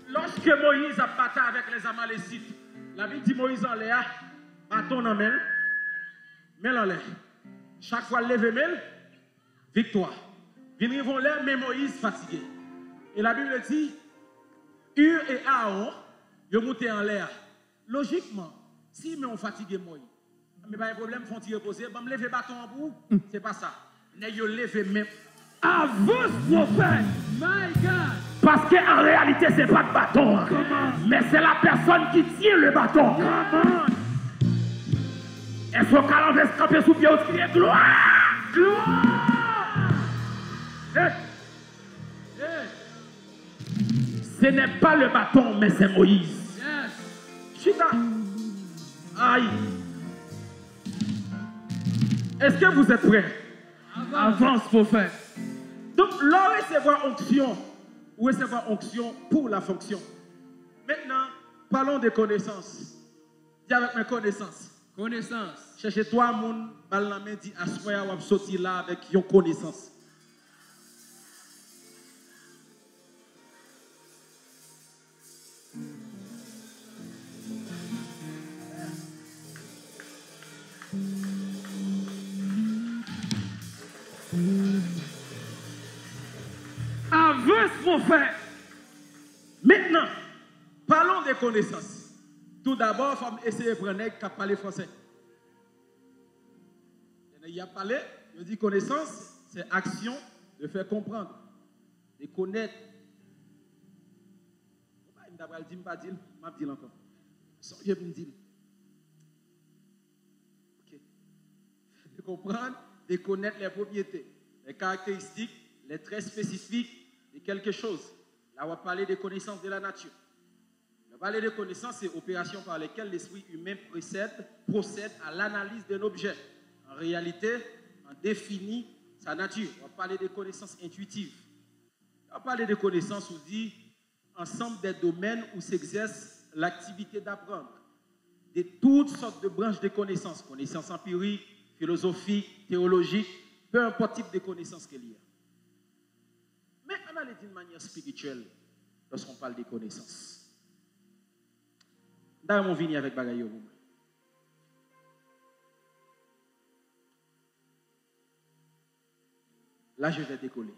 Lorsque Moïse a battu avec les Amalécites, la Bible dit Moïse en l'air, bâton en main, mêle en l'air. Chaque fois levé mêle, victoire. Venir vont l'air, mais Moïse fatigué. Et la Bible dit, Hur et Aaron, ils montent en l'air. Logiquement, si mais on fatigue Moïse, mais pas de problème, font tirer reposer, me lever bâton en bout, c'est pas ça. Mais ils levé même. Avance, prophète! My God. Parce qu'en réalité, ce n'est pas de bâton. Mais c'est la personne qui tient le bâton. Est-ce qu'on va se camper sous pied au crier gloire? Gloire! Ce n'est pas le bâton, mais c'est Moïse. Yes. Chita. Aïe. Est-ce que vous êtes prêts? Avance, prophète. Donc, là, recevoir onction, ou recevoir onction pour la fonction. Maintenant, parlons de connaissances. Dis avec mes connaissances. Connaissance. Cherchez toi, mon bal la main, dit, assoya ou sortir là avec une connaissance. Avance, prophète. Maintenant, parlons des connaissances. Tout d'abord, il faut essayer de prendre un qui parle français. Il y a parlé, je dis connaissance, c'est action de faire comprendre, de connaître. Je ne vais pas dire encore. Je vais me dire. Ok. De comprendre, de connaître les propriétés, les caractéristiques, les traits spécifiques de quelque chose. Là, on va parler des connaissances de la nature. On va parler des connaissances, c'est opérations par lesquelles l'esprit humain procède à l'analyse d'un objet. En réalité, on définit sa nature. On va parler des connaissances intuitives. On va parler des connaissances, on dit, ensemble des domaines où s'exerce l'activité d'apprendre. De toutes sortes de branches de connaissances. Connaissances empiriques, philosophiques, théologiques, peu importe type de connaissances qu'il y a. Mais on a d'une manière spirituelle lorsqu'on parle des connaissances. D'ailleurs, on vient avec bagaille. Là, je vais décoller.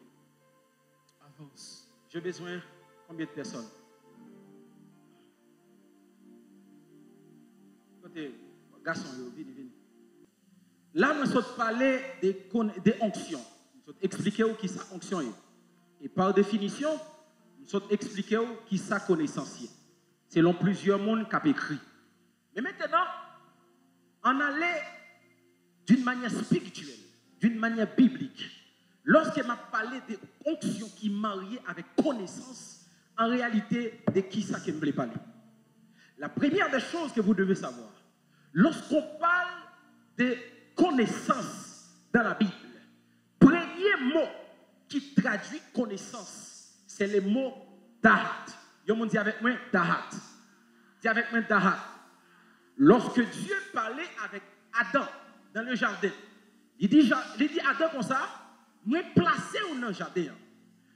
Avance. J'ai besoin de combien de personnes? Côté garçon, viens. Là, nous sommes parlé des onctions. Nous sommes expliqué qui ça onction est. Et par définition, nous sommes expliqué qui ça connaissance est. Selon plusieurs mondes qui ont écrit. Mais maintenant, on allait d'une manière spirituelle, d'une manière biblique. Lorsqu'elle m'a parlé des onctions qui mariaient avec connaissance, en réalité, de qui ça qu'elle me voulait parler. La première des choses que vous devez savoir, lorsqu'on parle de connaissance dans la Bible, premier mot qui traduit connaissance, c'est le mot dahat. Yo m'ont dit avec moi dahat. Dis avec moi dahat. Lorsque Dieu parlait avec Adam dans le jardin, il dit Adam comme ça, moi placé dans le jardin.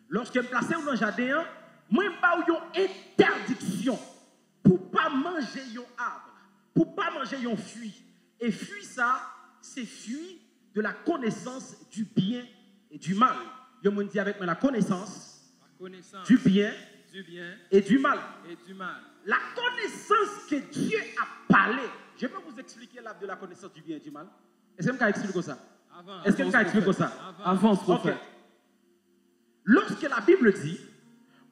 Lorsque je placé dans le jardin, moi j'ai une interdiction pour pas manger un arbre, pour pas manger un fruit. Et fruit ça, c'est fruit de la connaissance du bien et du mal. Je me dis avec moi la connaissance du bien et du mal. La connaissance que Dieu a parlé, je peux vous expliquer de la connaissance du bien et du mal. Est-ce que je peux expliquer ça? Est-ce que je peux expliquer ça? Avance, prophète. Okay. Lorsque la Bible dit,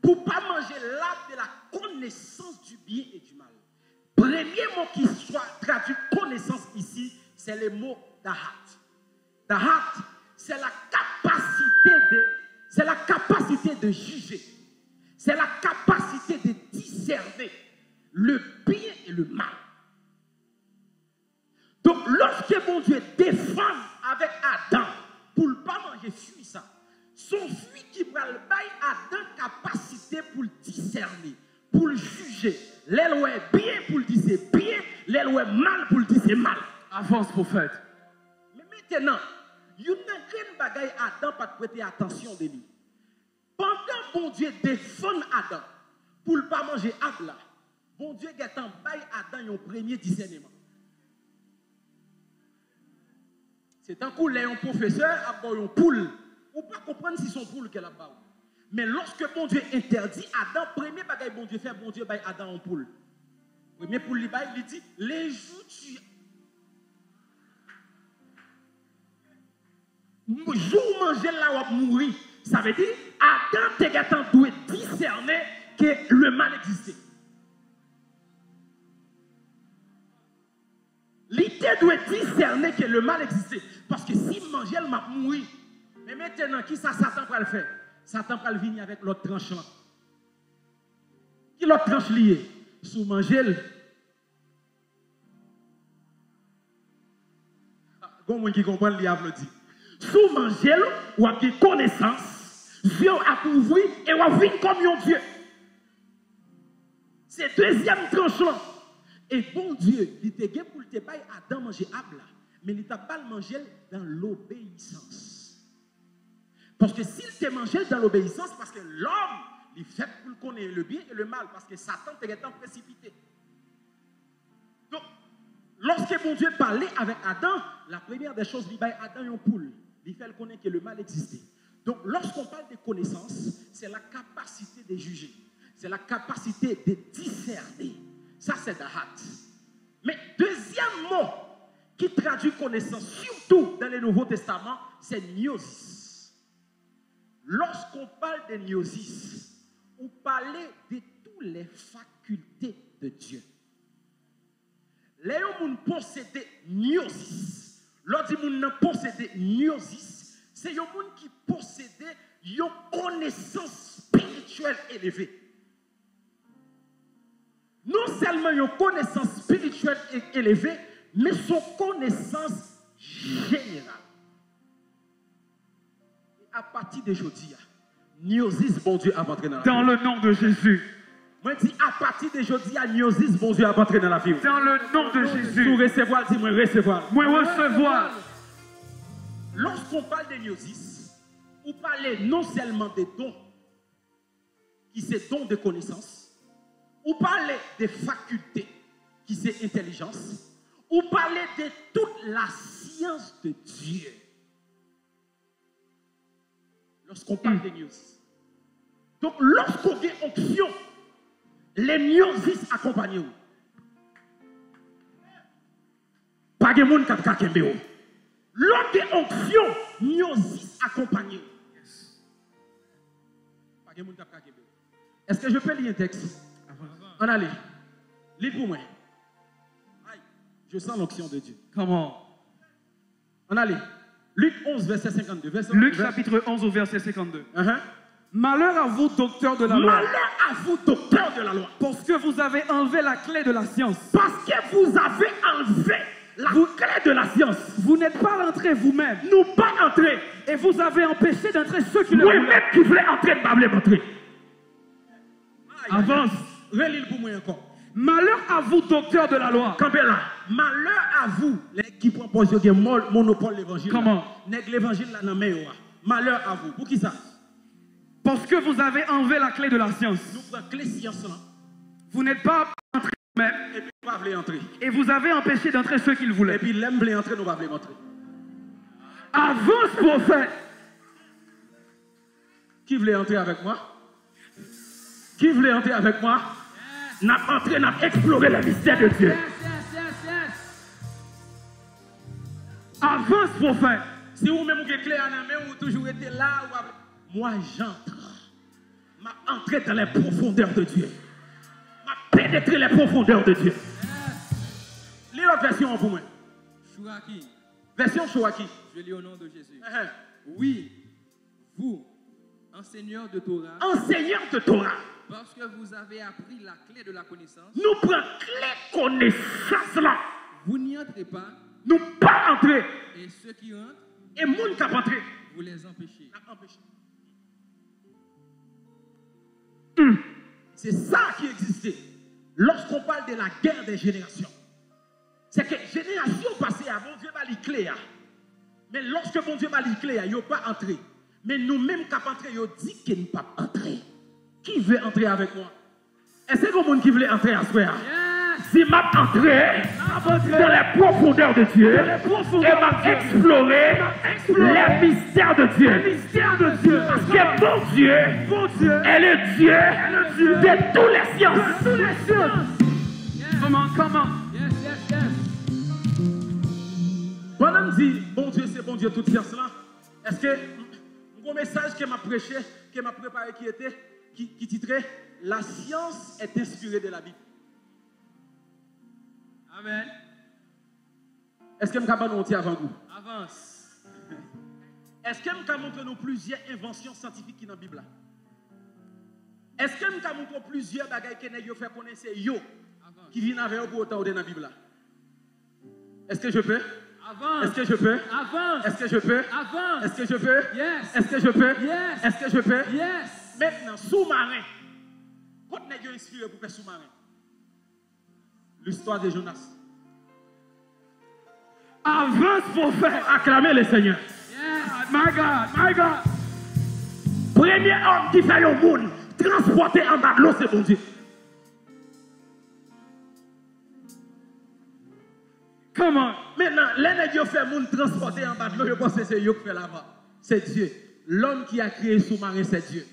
pour ne pas manger l'arbre de la connaissance du bien et du mal, premier mot qui soit traduit connaissance ici, c'est le mot dahat. Dahat, c'est la capacité de juger. C'est la capacité de discerner le bien et le mal. Donc, lorsque mon Dieu défend avec Adam pour ne pas manger fruit, ça, son fruit qui va le bailler Adam capacité pour le discerner, pour le juger. L'éloi est bien pour le dire c'est bien, l'éloi est mal pour le dire c'est mal. Avance, prophète. Mais maintenant, il y a une grande bagaille Adam pas prêter attention de lui. Pendant que bon Dieu défend Adam pour ne pas manger arbre là, bon Dieu est en bail Adam un premier discernement. C'est un coup, un professeur a un poule. On ne peut pas comprendre si son poule qu'elle a pas. Mais lorsque bon Dieu interdit Adam, premier bagaille bon Dieu fait, bon Dieu baille Adam en poule. Premier poule il baille, il dit, les jours tu jour manger là ou mourir. Ça veut dire, Adam doit discerner que le mal existait. L'idée doit discerner que le mal existait. Parce que si manger, il m'a mouru. Mais maintenant, qui ça Satan va le faire? Satan va le venir avec l'autre tranche là. Qui l'autre tranche liée? Sous manger. Comment qui comprend le diable dit? Sous manger, ou a une connaissance, Dieu a ouvert et on a vu comme un Dieu. C'est deuxième tranche là. Et bon Dieu, il te gagné pour te bailler Adam manger arbre là, mais il t'a pas mangé dans l'obéissance. Parce que s'il te mangé dans l'obéissance, parce que l'homme, il fait pour connaître le bien et le mal, parce que Satan te gagné précipité. Donc, lorsque bon Dieu parlait avec Adam, la première des choses, il baille Adam une poule. Il fait connaître que le mal existait. Donc, lorsqu'on parle de connaissance, c'est la capacité de juger. C'est la capacité de discerner. Ça, c'est dahat. Mais deuxième mot qui traduit connaissance, surtout dans le Nouveau Testament, c'est gnosis. Lorsqu'on parle de gnosis, on parlait de toutes les facultés de Dieu. Les gens possédent gnosis. Lorsque les gens possédent gnosis, c'est les gens qui possédent une connaissance spirituelle élevée. Non seulement une connaissance spirituelle élevée, mais son connaissance générale. Et à partir d'aujourd'hui, gnosis, bon Dieu, a entré dans la vie. Dans le nom de Jésus. Moi, je dis à partir d'aujourd'hui, gnosis, bon Dieu, a entré dans la vie. Dans le nom de Jésus. Pour recevoir, dis-moi recevoir. Moi recevoir. Lorsqu'on parle de gnosis, on parle non seulement des dons, qui sont dons de connaissance, ou parler des facultés, qui c'est intelligence, ou parler de toute la science de Dieu. Lorsqu'on parle de gnosis. Donc, lorsqu'on a une onction, les gnosis accompagnent vous. Pas de monde qui a kembe. L'autre des onctions, nous accompagner. Est-ce que je peux lire un texte? On allait. Lis pour moi. Aïe, je sens l'onction de Dieu. Comment? On allait. Luc 11, verset 52. Luc chapitre 11 au verset 52. Malheur à vous, docteur de la loi. Malheur à vous, docteur de la loi. Parce que vous avez enlevé la clé de la science. Parce que vous avez enlevé la clé de la science. Vous n'êtes pas rentré vous-même. Nous pas entrés. Et vous avez empêché d'entrer ceux qui le voulaient. Vous-même qui voulez entrer, ne pas voulez entrer. Avance. Relis pour moi encore. Malheur à vous, docteur de la loi. Campez là. Malheur à vous, les qui proposent le monopole de l'évangile. Comment? Nèg l'évangile là dans main. Malheur à vous. Pour qui ça? Parce que vous avez enlevé la clé de la science. Nous prenons clé science là. Vous n'êtes pas entré vous-même. Et puis pas voulez entrer. Et vous avez empêché d'entrer ceux qui le voulaient. Et puis l'aime voulait entrer, nous pas voulez entrer. Avance, prophète. Qui voulait entrer avec moi? Qui voulait entrer avec moi? N'a entré, n'a exploré le mystère de Dieu. Avance, prophète. Si vous-même vous avez clé à la main, vous toujours été là. Moi, j'entre. M'a entré dans les profondeurs de Dieu. M'a pénétré les profondeurs de Dieu. Lis l'autre version pour moi. Chouaki. Version Chouaki. Je lis au nom de Jésus. Oui, vous, enseigneurs de Torah. Enseigneurs de Torah. Parce que vous avez appris la clé de la connaissance. Nous prenons clé connaissance là. Vous n'y entrez pas. Nous pas entrer. Et ceux qui entrent. Et moun qui entrer. Vous les empêchez. C'est ça qui existait. Lorsqu'on parle de la guerre des générations. C'est que génération passée avant Dieu m'a dit clé. Mais lorsque mon Dieu m'a dit clé, il n'a pas entré. Mais nous-mêmes qui avons entré, il dit qu'il n'a pas entré. Qui veut entrer avec moi? Est-ce que quelqu'un qui veut entrer à ce soir? Si m'a entré dans les profondeurs de Dieu et m'a exploré les mystères de Dieu. Parce que mon Dieu est le Dieu de tous les sciences. Comment? Pendant que dit, bon Dieu, c'est bon Dieu, toute science là, est-ce que mon message que m'a prêché, que m'a préparé, qui titrait La science est inspirée de la Bible. Amen. Est-ce que je vais vous dire avant vous? Avance. Est-ce que je vais montrer nous plusieurs inventions scientifiques qui sont dans la Bible? Est-ce que je vais montrer plusieurs bagages que nous fait connaître yo qui viennent avec vous pour autant dans la Bible? Est-ce que je peux? Avance. Est-ce que je peux? Avance. Est-ce que je peux? Avance. Est-ce que je peux? Yes. Est-ce que je peux? Yes. Est-ce que je peux? Yes. Maintenant, sous-marin. Quand nous inspiré pour faire sous-marin? L'histoire de Jonas. Avance pour faire acclamer le Seigneur. Yes. My God, my God. Premier homme qui fait le monde transporter en bas de l'eau, c'est bon Dieu. Comment? Maintenant, l'un qui fait le monde transporter en bas de l'eau, je pense que c'est Dieu qui fait là-bas. C'est Dieu. L'homme qui a créé le sous-marin, c'est Dieu.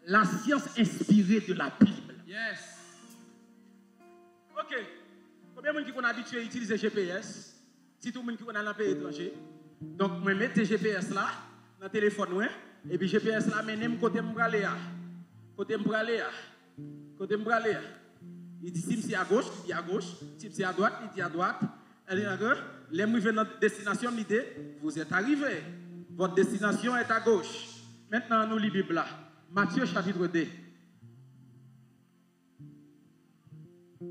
La science inspirée de la Bible. Yes. Ok. Combien de gens qui sont habitués à utiliser GPS? Si tout le monde qui est dans le pays étranger. Donc, je mets tes GPS là, dans le téléphone, et puis GPS là, je mets côté Mbraléa. Côté Mbraléa. Côté Mbraléa. Il dit si c'est à gauche, il dit à gauche. Si c'est à droite, il dit à droite. Elle dit à gauche. Les gens viennent dans la destination, il dit vous êtes arrivés. Votre destination est à gauche. Maintenant, nous lisons la Bible là. Matthieu chapitre 2.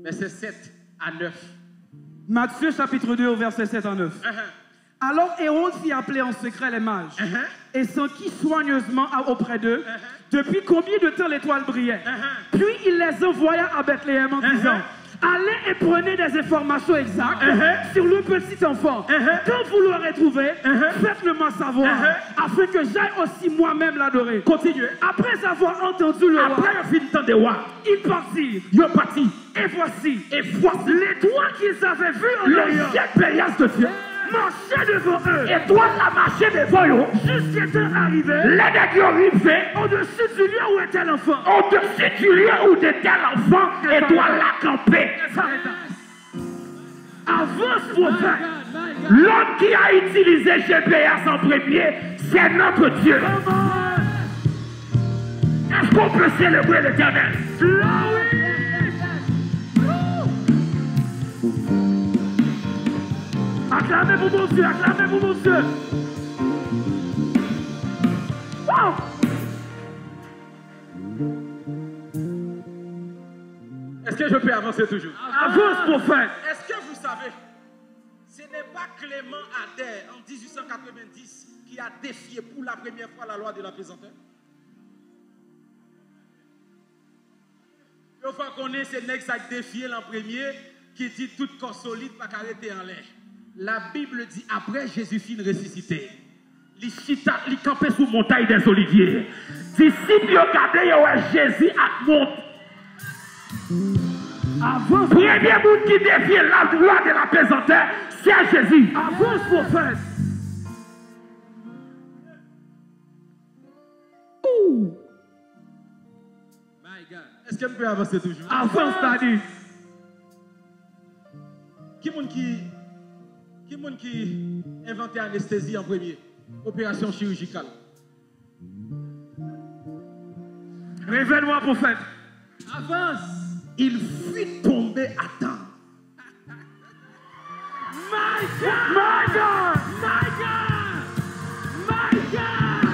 Verset 7 à 9. Matthieu chapitre 2 au verset 7 à 9. Alors Hérode fit appeler en secret les mages et s'enquit soigneusement auprès d'eux depuis combien de temps l'étoile brillait. Puis il les envoya à Bethléem en disant allez et prenez des informations exactes sur le petit enfant. Quand vous l'aurez trouvé, faites-le-moi savoir afin que j'aille aussi moi-même l'adorer. Continuez. Après avoir entendu le roi, ils partirent. Et voici l'étoile qu'ils avaient vue en Orient de Dieu marchait devant eux. Étoile la marché devant eux. Jusqu'à temps arrivé au-dessus du lieu où était l'enfant. Au-dessus du lieu où était l'enfant, étoile la campée. Avance, prophète. L'homme qui a utilisé GPS en premier, c'est notre Dieu. Est-ce qu'on peut célébrer l'Éternel? Acclamez-vous mon Dieu, acclamez-vous mon Dieu. Wow. Est-ce que je peux avancer toujours? Avance, prophète. Est-ce que vous savez, ce n'est pas Clément Ader en 1890 qui a défié pour la première fois la loi de la pesanteur? Il faut qu'on ait ces nègres qui défié l'an premier, qui dit tout corps solide pas arrêter en l'air. La Bible dit après Jésus fin ressuscité. Il campait sous montagne des Oliviers. Disciples regardez Jésus à monte. Premier monde qui défie la loi de la pesanteur, c'est Jésus. Avance, prophète. Est-ce que vous pouvez avancer toujours? Avance, Tadi. Qui a inventé l'anesthésie en premier? Opération chirurgicale. Révèle-moi, prophète. Avance. Il fut tombé à temps. My God! My God! My God! My God!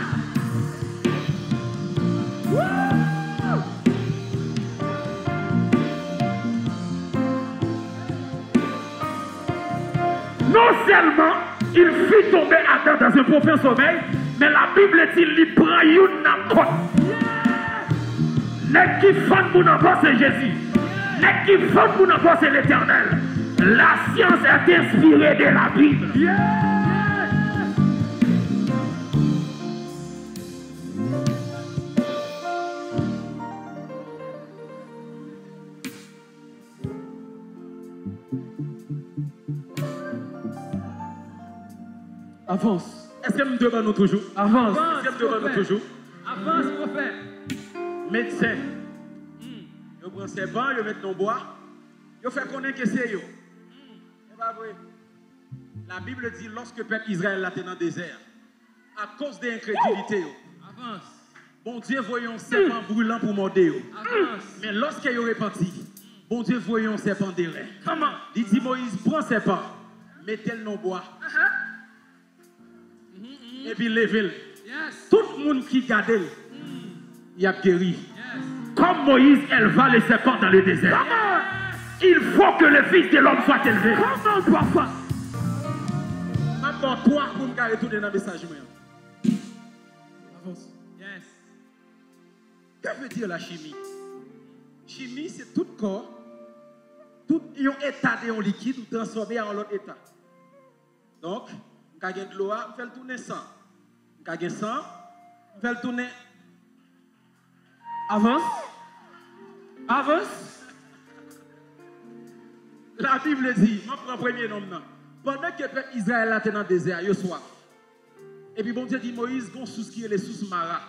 Woo! Non seulement il fut tombé à terre dans un profond sommeil, mais la Bible dit qu'il prend une côte. N'est qui fonde mon enfant, c'est Jésus. N'est qui fonde mon enfant, c'est l'Éternel. La science est inspirée de la Bible. Avance. Est-ce que nous demandons toujours? Avance. Est-ce que nous demandons toujours? Avance, prophète. Médecin. Ils prennent ses bancs, ils mettent dans le bois. Ils font connaître que c'est eux. C'est pas vrai. La Bible dit lorsque le peuple Israël l'a dans le désert, à cause de l'incrédulité, Avance. bon Dieu voyait un serpent brûlant pour morder. Avance. Mais lorsqu'il est repenti, bon Dieu voyait un serpent d'airain. Comment? Il dit Moïse, prends le serpent, mettez-le dans le bois. Et puis levez-le. Yes. Tout le monde qui garde, il a guéri. Yes. Comme Moïse éleva les serpents dans le désert. Il faut que le Fils de l'homme soit élevé. Comment parfois? Maintenant, toi, pour me retourner dans le message. Avance. Yes. Que veut dire la chimie? Chimie, c'est tout corps, tout un état de liquide ou transformé en l'autre état. Donc, quand il y a de l'eau, on fait le tourner sang. Quand il y a sang, on fait le tourner. Avance. Avance. La Bible dit, je prends le premier nom. Pendant que le peuple Israël était dans le désert, il a soif. Et puis bon Dieu dit Moïse, gon sous qui est les sous mara.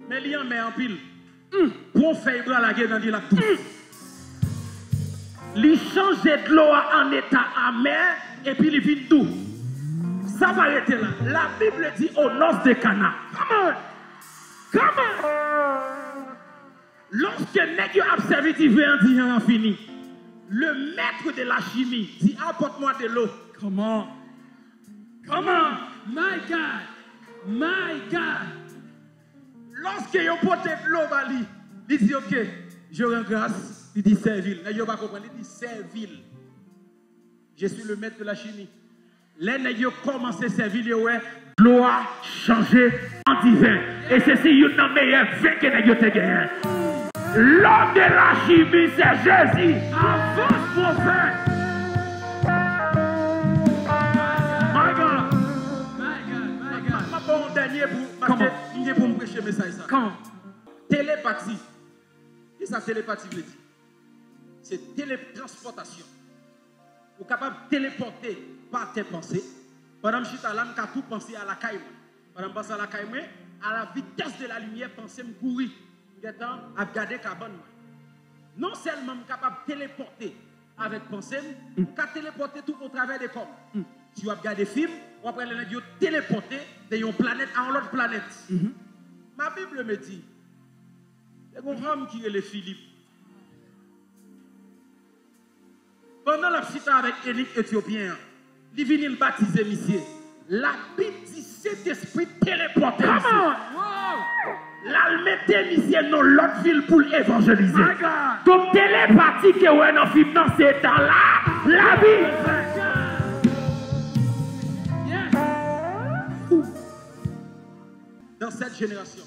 Mais il y en met en pile. Pour faire bras la guerre dans la tous. Il change de l'eau en état amer et puis il vient doux. Ça va arrêter là. La Bible dit aux noces de Cana. Comment? Lorsque nègre a observé divin dit en fini. Le maître de la chimie dit apporte-moi de l'eau. Comment? My God. My God. Lorsque il porte de l'eau, il dit ok, je rends grâce. Il dit servile. Il ne pas comprendre. Il dit servile. Je suis le maître de la chimie. Les nègres commencent à servir, l'eau a changé en divin. Et ceci, il y a un meilleur vin que nègres te gagné. L'homme de la chimie, c'est Jésus. Avance, prophète. My God. Je vais dernier pour me prêcher le message. Comment? Télépathie. Et ça, télépathie veut dire? C'est télétransportation. Vous êtes capable de téléporter par tes pensées. Pendant que je suis là, je peux tout penser à la caille. Pendant que je pense à la caille, à la vitesse de la lumière, penser me courir. À garder carbone. Non seulement je suis capable de téléporter avec pensée, qu'à téléporter tout au travers des corps. Tu vas regarder des films, ou après les gens téléporter d'une planète à une autre planète. Ma Bible me dit, il y a une femme qui est le Philippe. Pendant la visite avec Élie Éthiopien, il vient le baptiser, monsieur. La Bible dit cet esprit téléporté. La mettait, monsieur, dans l'autre ville pour l'évangéliser. Donc, télépathie que vous avez dans le film, dans ces temps-là, la Bible. Dans cette génération,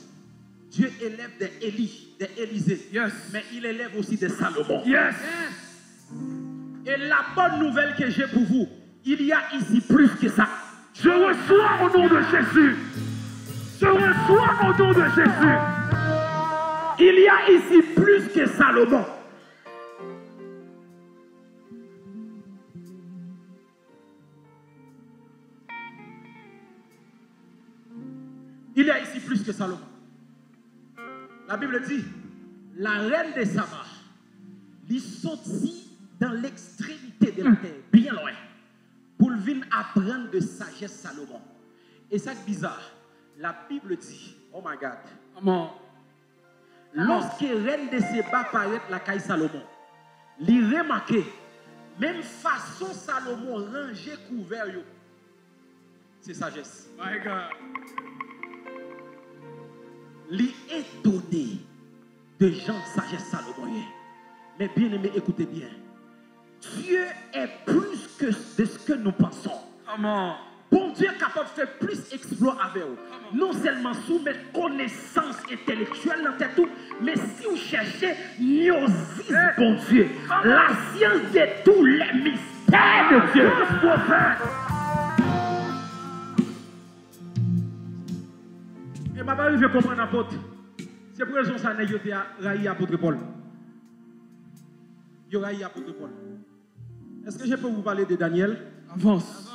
Dieu élève des Élie, des Élisée, mais il élève aussi des Salomon. Et la bonne nouvelle que j'ai pour vous, il y a ici plus que ça. Je reçois au nom de Jésus. Je reçois au nom de Jésus. Il y a ici plus que Salomon. Il y a ici plus que Salomon. La Bible dit, la reine des Saba, il sortit dans l'extrémité de la terre, bien loin, pour venir apprendre de sagesse Salomon. Et ça qui est bizarre, la Bible dit, oh my God, lorsque reine de Saba paraît la caille Salomon, il remarque, même façon Salomon ranger couvert, c'est sagesse. My God. Li étonné de gens de sagesse Salomon. Mais bien aimé, écoutez bien. Dieu est plus que de ce que nous pensons. Bon Dieu est capable de faire plus exploit avec vous. Non seulement soumettre connaissance intellectuelle dans tête tout, mais si vous cherchez gnosis, bon Dieu, la science de tous les mystères de Dieu. Et ma mère, je comprends l'apôtre. C'est pour raison que ça n'a pas raillé l'apôtre Paul. Il y aura l'apôtre Paul. Est-ce que je peux vous parler de Daniel? Avance.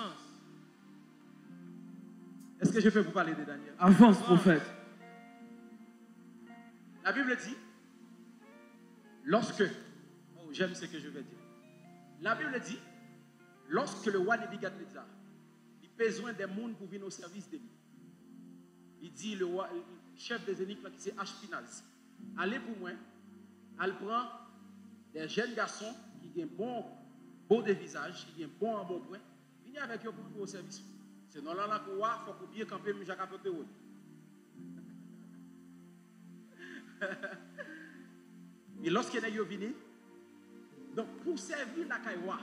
Est-ce que je peux vous parler de Daniel? Avance, prophète. La Bible dit, lorsque, oh j'aime ce que je vais dire. La Bible dit, lorsque le roi Nebuchadnezzar, il a besoin des mondes pour venir au service de lui. Il dit, le chef des énigmes qui c'est Ashpenaz, allez pour moi, elle prend des jeunes garçons qui ont beau de visage, qui ont bon en bon point, venez avec eux pour venir au service. Sinon, là, il faut bien camper, mais j'ai qu'à porter. Et lorsqu'il est venu, donc pour servir la Kaïwa,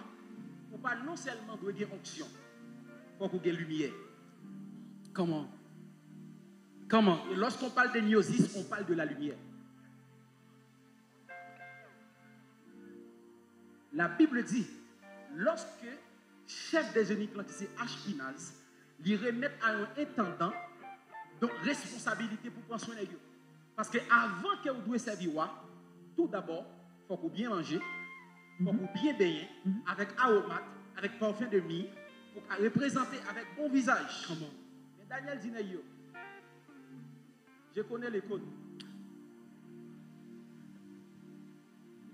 on parle non seulement de gagner onction, il faut qu'il y ait lumière. Comment? Et lorsqu'on parle de gnosis, on parle de la lumière. La Bible dit, lorsque chef des eunuques, qui c'est Ashpenaz, lui remettent à un intendant, donc responsabilité pour prendre soin de eux. Parce qu'avant que vous devez servir, tout d'abord, il faut que vous bien manger, il faut que vous bien baigner, avec aromate, avec parfum de myrrhe, pour représenter avec bon visage. Comment? Mais Daniel dit, je connais les codes.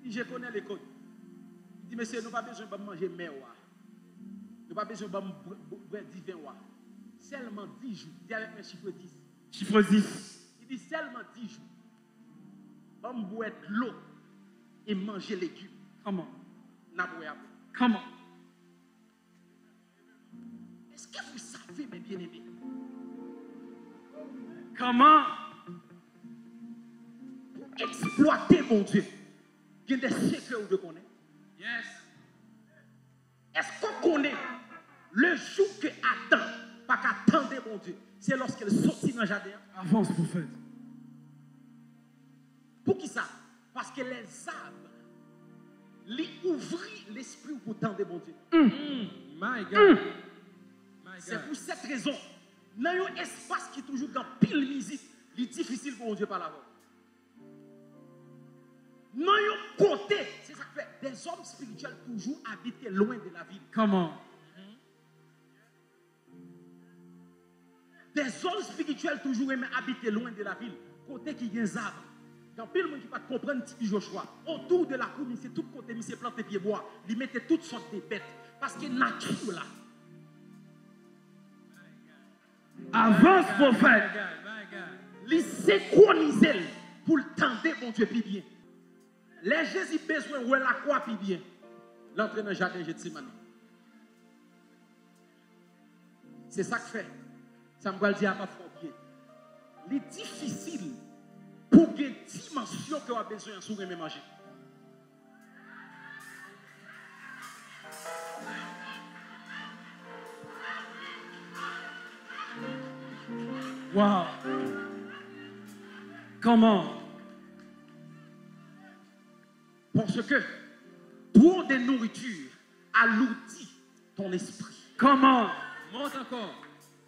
Il dit, je connais les codes. Il dit, monsieur, nous n'avons pas besoin de manger mer. Nous n'avons pas besoin de boire divin. Seulement 10 jours. Il dit avec un chiffre 10. Chiffre 10. Il dit seulement 10 jours. On va boire de l'eau et manger légumes. Comment? Comment? Est-ce que vous savez, mes bien-aimés? Comment? Exploiter mon Dieu. Il y a des secrets où je connais. Yes. Est-ce qu'on connaît le jour que Adam pas qu'attendre mon Dieu? C'est lorsqu'elle sortit dans le jardin. Avance, prophète. Pour qui ça? Parce que les arbres lui ouvrent l'esprit pour tendre mon Dieu. My God. C'est pour cette raison, dans un espace qui est toujours dans pile musique, il est difficile pour mon Dieu par la voix. Dans un côté, c'est ça que fait des hommes spirituels toujours habitent loin de la ville. Comment? Des hommes spirituels toujours aiment habiter loin de la ville, côté qui y a des arbres. Quand pile monde qui pas comprendre petit Joshua, autour de la cour, c'est tout côté, c'est planté pied bois, il mettait toutes sortes de bêtes parce que nature là. Avance prophète. Il synchronise pour le tendre bon Dieu puis bien. Les Jésus besoin ouais la croix puis bien. L'entrée dans le jardin Gethsemane. C'est ça que fait. Ça me va le dire à pas fort bien. Il est difficile pour qu'il y ait une dimension que vous avez besoin de même manger. Wow. Comment? Parce que trop de nourriture alourdit ton esprit. Comment? Monte encore.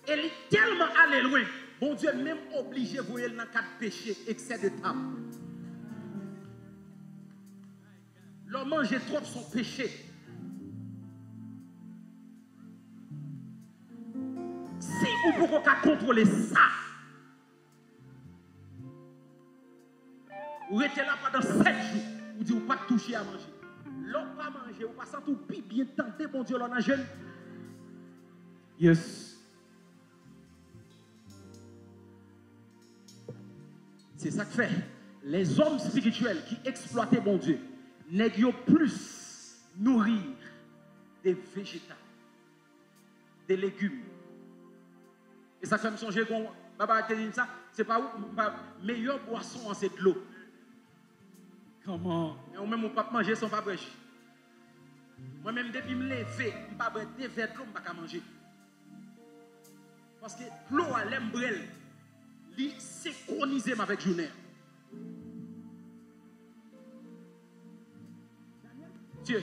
Elle est tellement allée loin. Bon Dieu même obligé de voir dans quatre péchés, excès de table. L'homme mange trop son péché. Si vous pouvez contrôler ça, vous restez là pendant 7 jours, vous dites, vous pas toucher à manger. L'homme pas manger, vous passez tout bien tenté, bon Dieu, l'on a jeune. Yes. C'est ça que fait. Les hommes spirituels qui exploitaient bon Dieu, n'ayant plus nourrir des végétaux, des légumes. Et ça fait me songer qu'on ça, c'est pas où meilleure boisson c'est de l'eau. Comment? Et même on pas manger sans pas brèche. Moi même depuis me lever, je pas boire des verres de l'eau, pas manger. Parce que l'eau à l'embrelle, il synchronise avec journée. Dieu,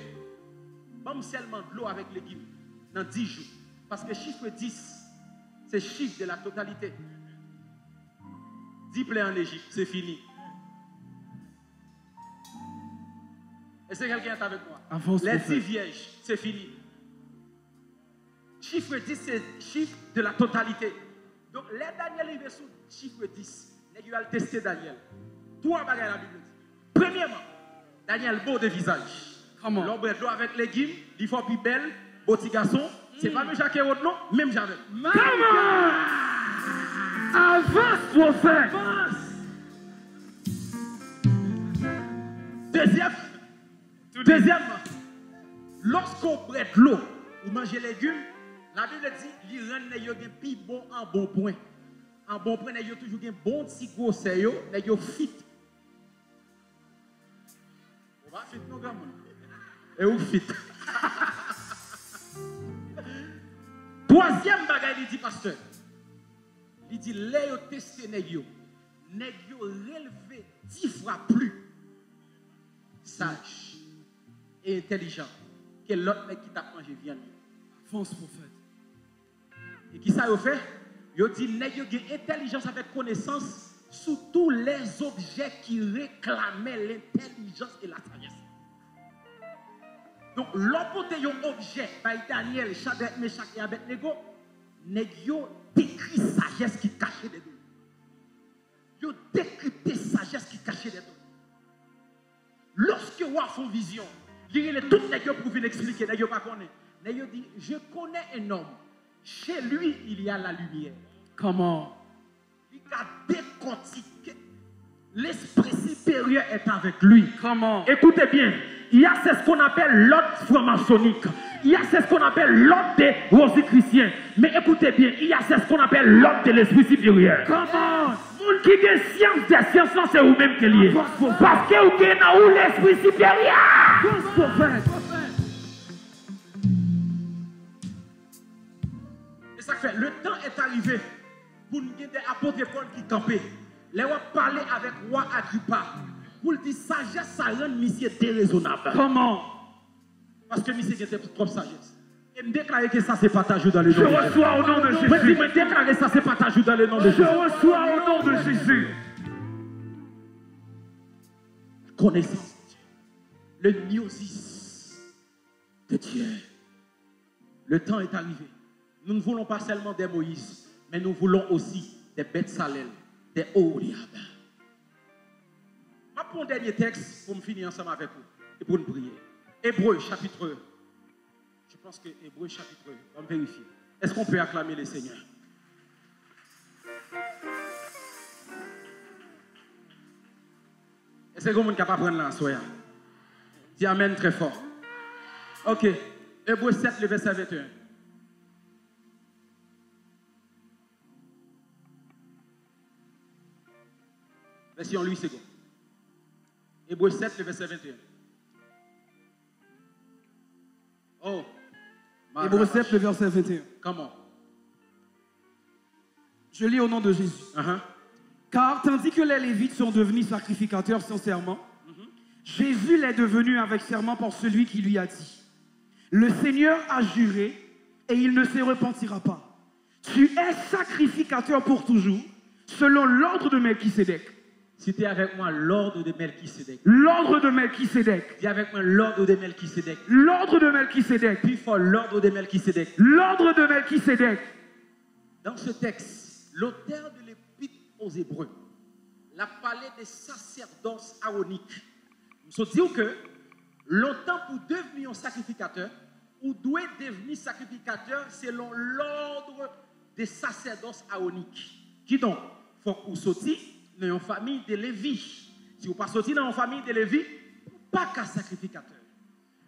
bon seulement de l'eau avec légumes dans 10 jours. Parce que chiffre 10, c'est chiffre de la totalité. 10 plaies en Égypte, c'est fini. Est-ce que quelqu'un est avec moi? Avance, les 10 prophète. vierges, c'est fini. Chiffre 10, c'est chiffre de la totalité. Donc, les Daniel, il est sous chiffre 10. Il va tester Daniel. 3 bagages la Bible dit. Premièrement, Daniel beau de visage. Comment? L'ombre de l'eau avec légumes, il faut plus belle, beau petit garçon. C'est pas même Jacques Hérold, non, même jamais. Comment? Avance prophète. Deuxièmement, lorsqu'on prête l'eau ou manger légumes, la Bible dit il rend les plus bon en bon point. En bon point, il y a toujours un bon petit gros sérieux, il y a fit. On va fit nos gars. Et où fit? Troisième bagaille, il dit pasteur. Il dit les yo testé nèg yo relevé 10 fois plus sage et intelligent que l'autre mec qui t'a mangé viande. Avance prophète. Et qui ça yo fait? Yo dit nèg yo gen intelligence avec connaissance sur tous les objets qui réclamaient l'intelligence et la sagesse. Donc l'oppote yon objet by Daniel, Shadrach, Meshach et Abednego, nèg yo décrit sagesse qui cachait dedans. Yo décrypté sagesse qui cachait dedans. Lorsque vous avez une vision, il y a tout nèg yo pour venir expliquer, nèg yo pas connaît. Nèg yo dit je connais un homme. Chez lui, il y a la lumière. Comment? Il a décortiqué. L'esprit supérieur est avec lui. Comment? Écoutez bien, il y a ce qu'on appelle l'ordre franc-maçonnique. Il y a ce qu'on appelle l'ordre des rosicruciens. Mais écoutez bien, il y a ce qu'on appelle l'ordre de l'esprit supérieur. Comment? Moun qui a science des sciences, c'est vous-même qui lié. Parce que vous avez dans l'esprit supérieur. Et ça fait, le temps est arrivé pour nous des apôtres Paul qui campaient. Les rois parlaient avec roi Agrippa. Pour le dire sagesse, ça rend monsieur déraisonnable. Comment? Parce que monsieur était trop sagesse. Et me déclarer que ça c'est partagé dans le nom Je de Jésus. reçois au nom de Jésus. Me déclarer ça c'est partagé dans le nom de Je Jésus. reçois au nom de Jésus. Connaissance de Dieu. Le gnosis de Dieu. Le temps est arrivé. Nous ne voulons pas seulement des Moïse, mais nous voulons aussi des bêtes salelles, des Oriab. prendre un dernier texte pour me finir ensemble avec vous et pour nous prier. Hébreux, chapitre. Je pense que Hébreux, chapitre. On va vérifier. Est-ce qu'on peut acclamer le Seigneur? Est-ce que vous êtes capable de prendre là, soyez? Dis Amen très fort. Ok. Hébreux 7, le verset 21. Version lui, c'est bon. Hébreux 7, le verset 21. Oh. Hébreux 7, le verset 21. Comment? Je lis au nom de Jésus. Car tandis que les Lévites sont devenus sacrificateurs sans serment, Jésus l'est devenu avec serment par celui qui lui a dit: le Seigneur a juré et il ne se repentira pas. Tu es sacrificateur pour toujours, selon l'ordre de Melchisédek. Citez avec moi l'ordre de Melchisédek. L'ordre de Melchisédek. Dis avec moi l'ordre de Melchisédek. L'ordre de Melchisédek. Puis fort l'ordre de Melchisédek. L'ordre de Melchisédek. Dans ce texte, l'auteur de l'Épître aux Hébreux l'a parlé des sacerdoces aaroniques. Nous avons dit que longtemps pour devenir un sacrificateur, ou doit devenir sacrificateur selon l'ordre des sacerdoces aaroniques. Qui donc? Il faut que vous sortiez dans une famille de Lévi. Si vous ne pas sorti dans une famille de Lévi, pas qu'un sacrificateur.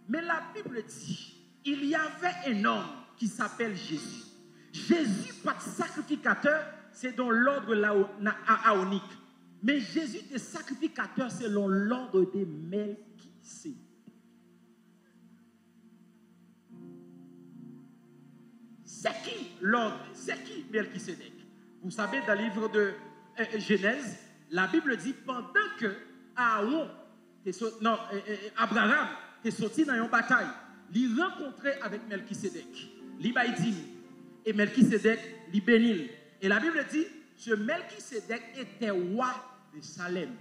Mais la Bible dit, il y avait un homme qui s'appelle Jésus. Jésus, pas de sacrificateur, c'est dans l'ordre aaronique. Mais Jésus est sacrificateur selon l'ordre de Melchisédek. C'est qui l'ordre? C'est qui Melchisédek? Vous savez, dans le livre de Genèse, la Bible dit pendant que Abraham est sorti dans une bataille, il rencontrait avec Melchisédek. Il dit, et Melchisédek il bénit. Et la Bible dit, ce Melchisédek était roi de Salem.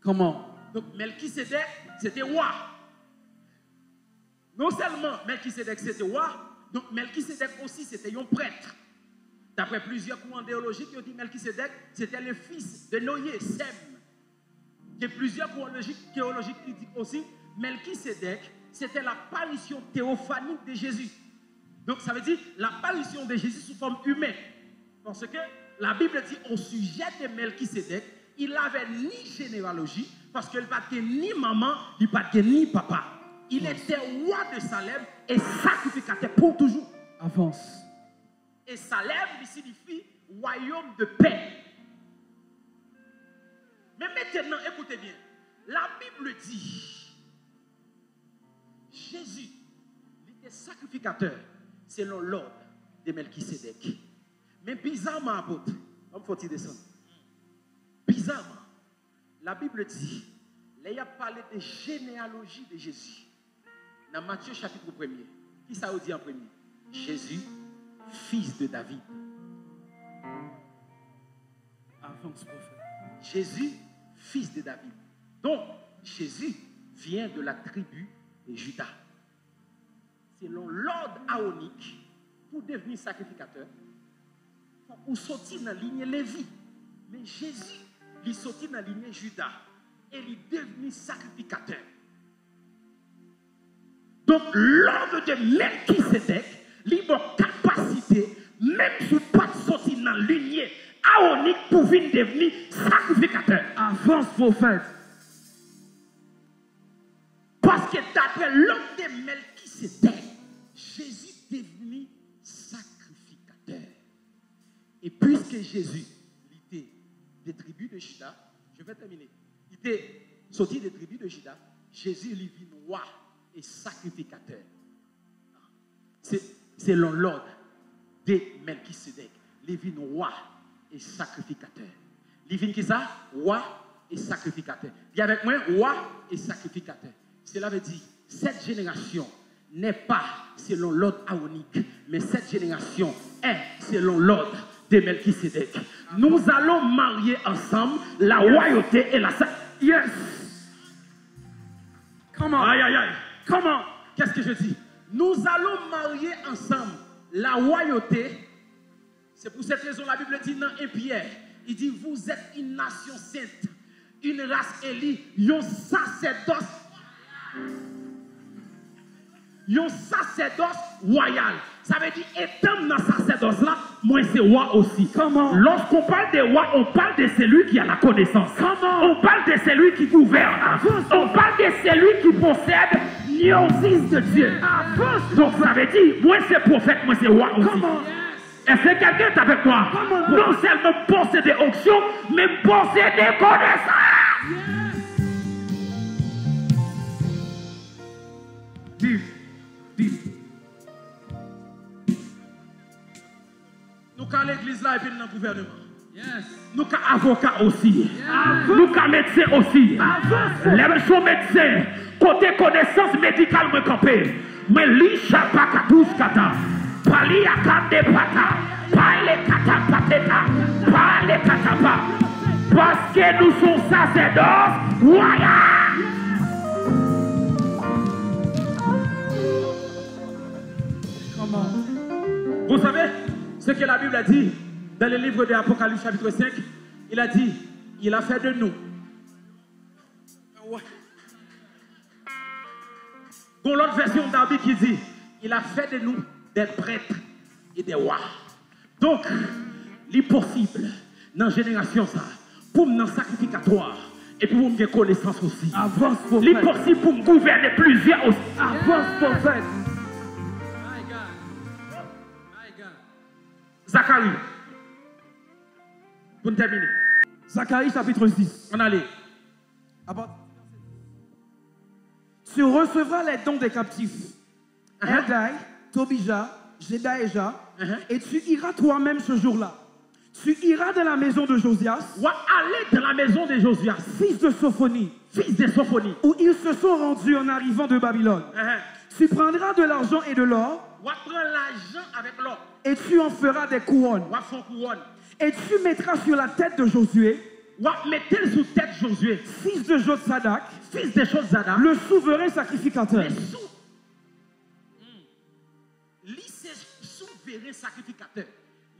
Comment? Donc Melchisédek, c'était roi. Non seulement Melchisédek, c'était roi, donc Melchisédek aussi, c'était un prêtre. D'après plusieurs courants théologiques, ils ont dit Melchisédek, c'était le fils de Noé, Sem. Il y a plusieurs courants théologiques qui disent aussi, Melchisédek, c'était l'apparition théophanique de Jésus. Donc ça veut dire l'apparition de Jésus sous forme humaine. Parce que la Bible dit au sujet de Melchisédek, il n'avait ni généalogie, parce qu'il n'avait ni maman, il n'avait ni papa. Il était roi de Salem et sacrificateur pour toujours. Avance. Et Salem signifie royaume de paix. Mais maintenant, écoutez bien. La Bible dit, Jésus, il était sacrificateur selon l'ordre de Melchisédek. Mais bizarrement, apôtre, comme faut-il descendre? Bizarrement, la Bible dit, il a parlé de généalogie de Jésus. Dans Matthieu chapitre 1er, qui ça dit en premier? Jésus, fils de David. Avance, prophète. Jésus, fils de David. Donc, Jésus vient de la tribu de Juda. Selon l'ordre aaronique, pour devenir sacrificateur, il faut sortir dans la ligne Lévi. Mais Jésus, il sortit dans la ligne Juda et il est devenu sacrificateur. Donc, l'ordre de Melchisédek, il a capacité, même si pas sortir dans la lignée aaronique pour venir devenir sacrificateur. Avance, prophète. Parce que d'après l'ordre de Melchisédek, Jésus est devenu sacrificateur. Et puisque Jésus était des tribus de Juda, je vais terminer. Il était sorti des tribus de Juda, Jésus est devenu roi et sacrificateur. C'est l'ordre de Melchisédek. Il est roi et sacrificateur. Il est qui ça? Roi et sacrificateur. Il y a avec moi roi et sacrificateur. Cela veut dire cette génération n'est pas selon l'ordre aaronique, mais cette génération est selon l'ordre de Melchisédek. Nous allons marier ensemble la royauté et la sacrification. Yes. Comment? Aïe, aïe, aïe. Comment? Qu'est-ce que je dis? Nous allons marier ensemble la royauté. C'est pour cette raison que la Bible dit dans 1 Pierre, il dit vous êtes une nation sainte, une race élue, un sacerdoce royal. Ça veut dire, étant dans le sacerdoce là, moi c'est roi aussi. Comment? Lorsqu'on parle de roi, on parle de celui qui a la connaissance. Comment? On parle de celui qui gouverne. On parle de celui qui possède l'iosis de Dieu. Donc ça veut dire, moi c'est prophète, moi c'est roi aussi. Comment? Est-ce que quelqu'un est avec moi? Non seulement posséder onction, mais posséder connaissance. Dis. Nous avons l'église là et puis dans le gouvernement. Nous avons avocat aussi. Nous avons médecin aussi. Les choses médecins, côté connaissance médicale, me campé. Mais li chapa katouche kata. Pali akande pata. Pali kata pateta. Pali kata pa. Parce que nous sommes sacerdotes royaux. Comment? Vous savez ce que la Bible a dit dans le livre de l'Apocalypse chapitre 5? Il a dit, il a fait de nous. Dans l'autre version d'Arbi qui dit, il a fait de nous des prêtres et des rois. Donc, l'impossible dans la génération ça, pour nous sacrificatoire et pour nous connaissance aussi. Avance prophète. L'impossible pour nous gouverner plusieurs aussi. Avance prophète. Zacharie. Pour terminer. Zacharie chapitre 6. On allait. Tu recevras les dons des captifs. Haggai, Tobija, Jedaéja, et tu iras toi-même ce jour-là. Tu iras dans la maison de Josias. Ou aller dans la maison de Josias, fils de Sophonie, où ils se sont rendus en arrivant de Babylone. Tu prendras de l'argent et de l'or. Ou prendre l'argent avec l'or. Et tu en feras des couronnes. Et tu mettras sur la tête de Josué. Mettez sous tête Josué, fils de Jotsadak, le souverain sacrificateur. Lui, c'est souverain sacrificateur.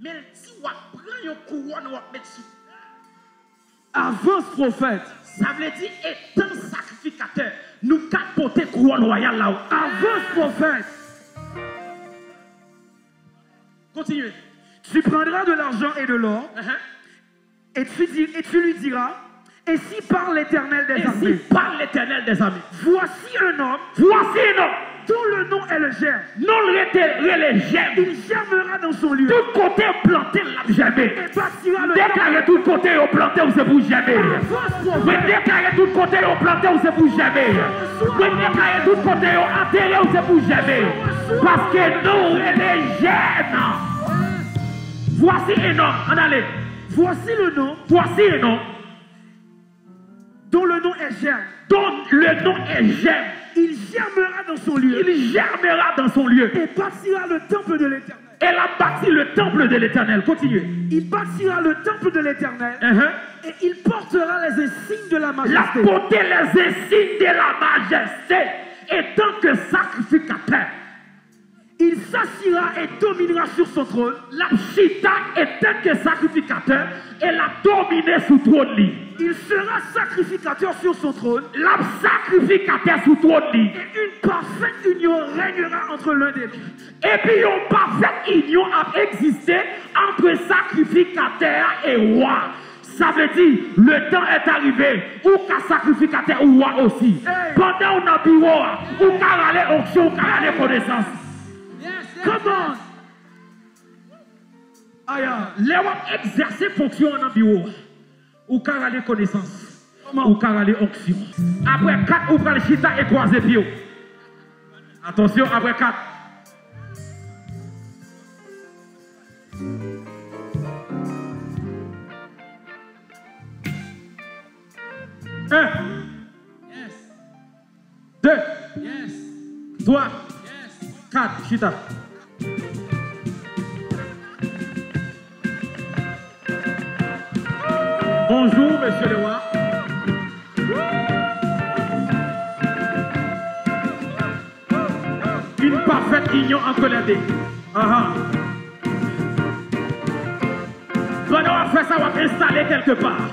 Mais si on prend une couronne, on met sous. Avance prophète. Ça veut dire, étant sacrificateur, nous capoter couronne royale là-haut. Avance prophète. Continuez. Tu prendras de l'argent et de l'or. Et tu lui diras, ainsi parle l'Éternel des armées. Voici un homme dont le nom est le germe. Il germera dans son lieu. Tout côté planté, l'a jamais. Et bâtira le Déclarez tout côté au planté, vous ne vous jamais. Mais déclarez tout côté au planté, vous ne vous jamais. Mais déclarez tout côté au enterré, vous ne vous jamais. Parce que nous, les jeunes. Voici un homme. En allez. Voici un homme dont le nom est germe. Il germera dans son lieu. Et bâtira le temple de l'Éternel. Elle a bâti le temple de l'Éternel. Continuez. Il bâtira le temple de l'Éternel. Et il portera les insignes de la majesté. La porter les insignes de la majesté. Et tant que sacrificateur, il s'assira et dominera sur son trône. La chita est tant que sacrificateur, elle a dominé sous trône. Il sera sacrificateur sur son trône. La sacrificateur sous trône. Et une parfaite union régnera entre l'un des deux. Et puis une parfaite union a existé entre sacrificateur et roi. Ça veut dire, le temps est arrivé où qu'un sacrificateur ou roi aussi. Pendant on a bureau, où qu'à aller onction, où qu'à aller connaissance. Comment? Les rois exercer fonction en bureau. Ou qu'à aller connaissance. Ou qu'à aller onction. Après 4, ou qu'à aller chita et croiser pied. Attention, après 4. Un. Yes. 2. Yes. 3. Yes. 4. Chita. Bonjour, monsieur le roi. Une parfaite union entre les deux. Quand on va faire ça, on va installer quelque part.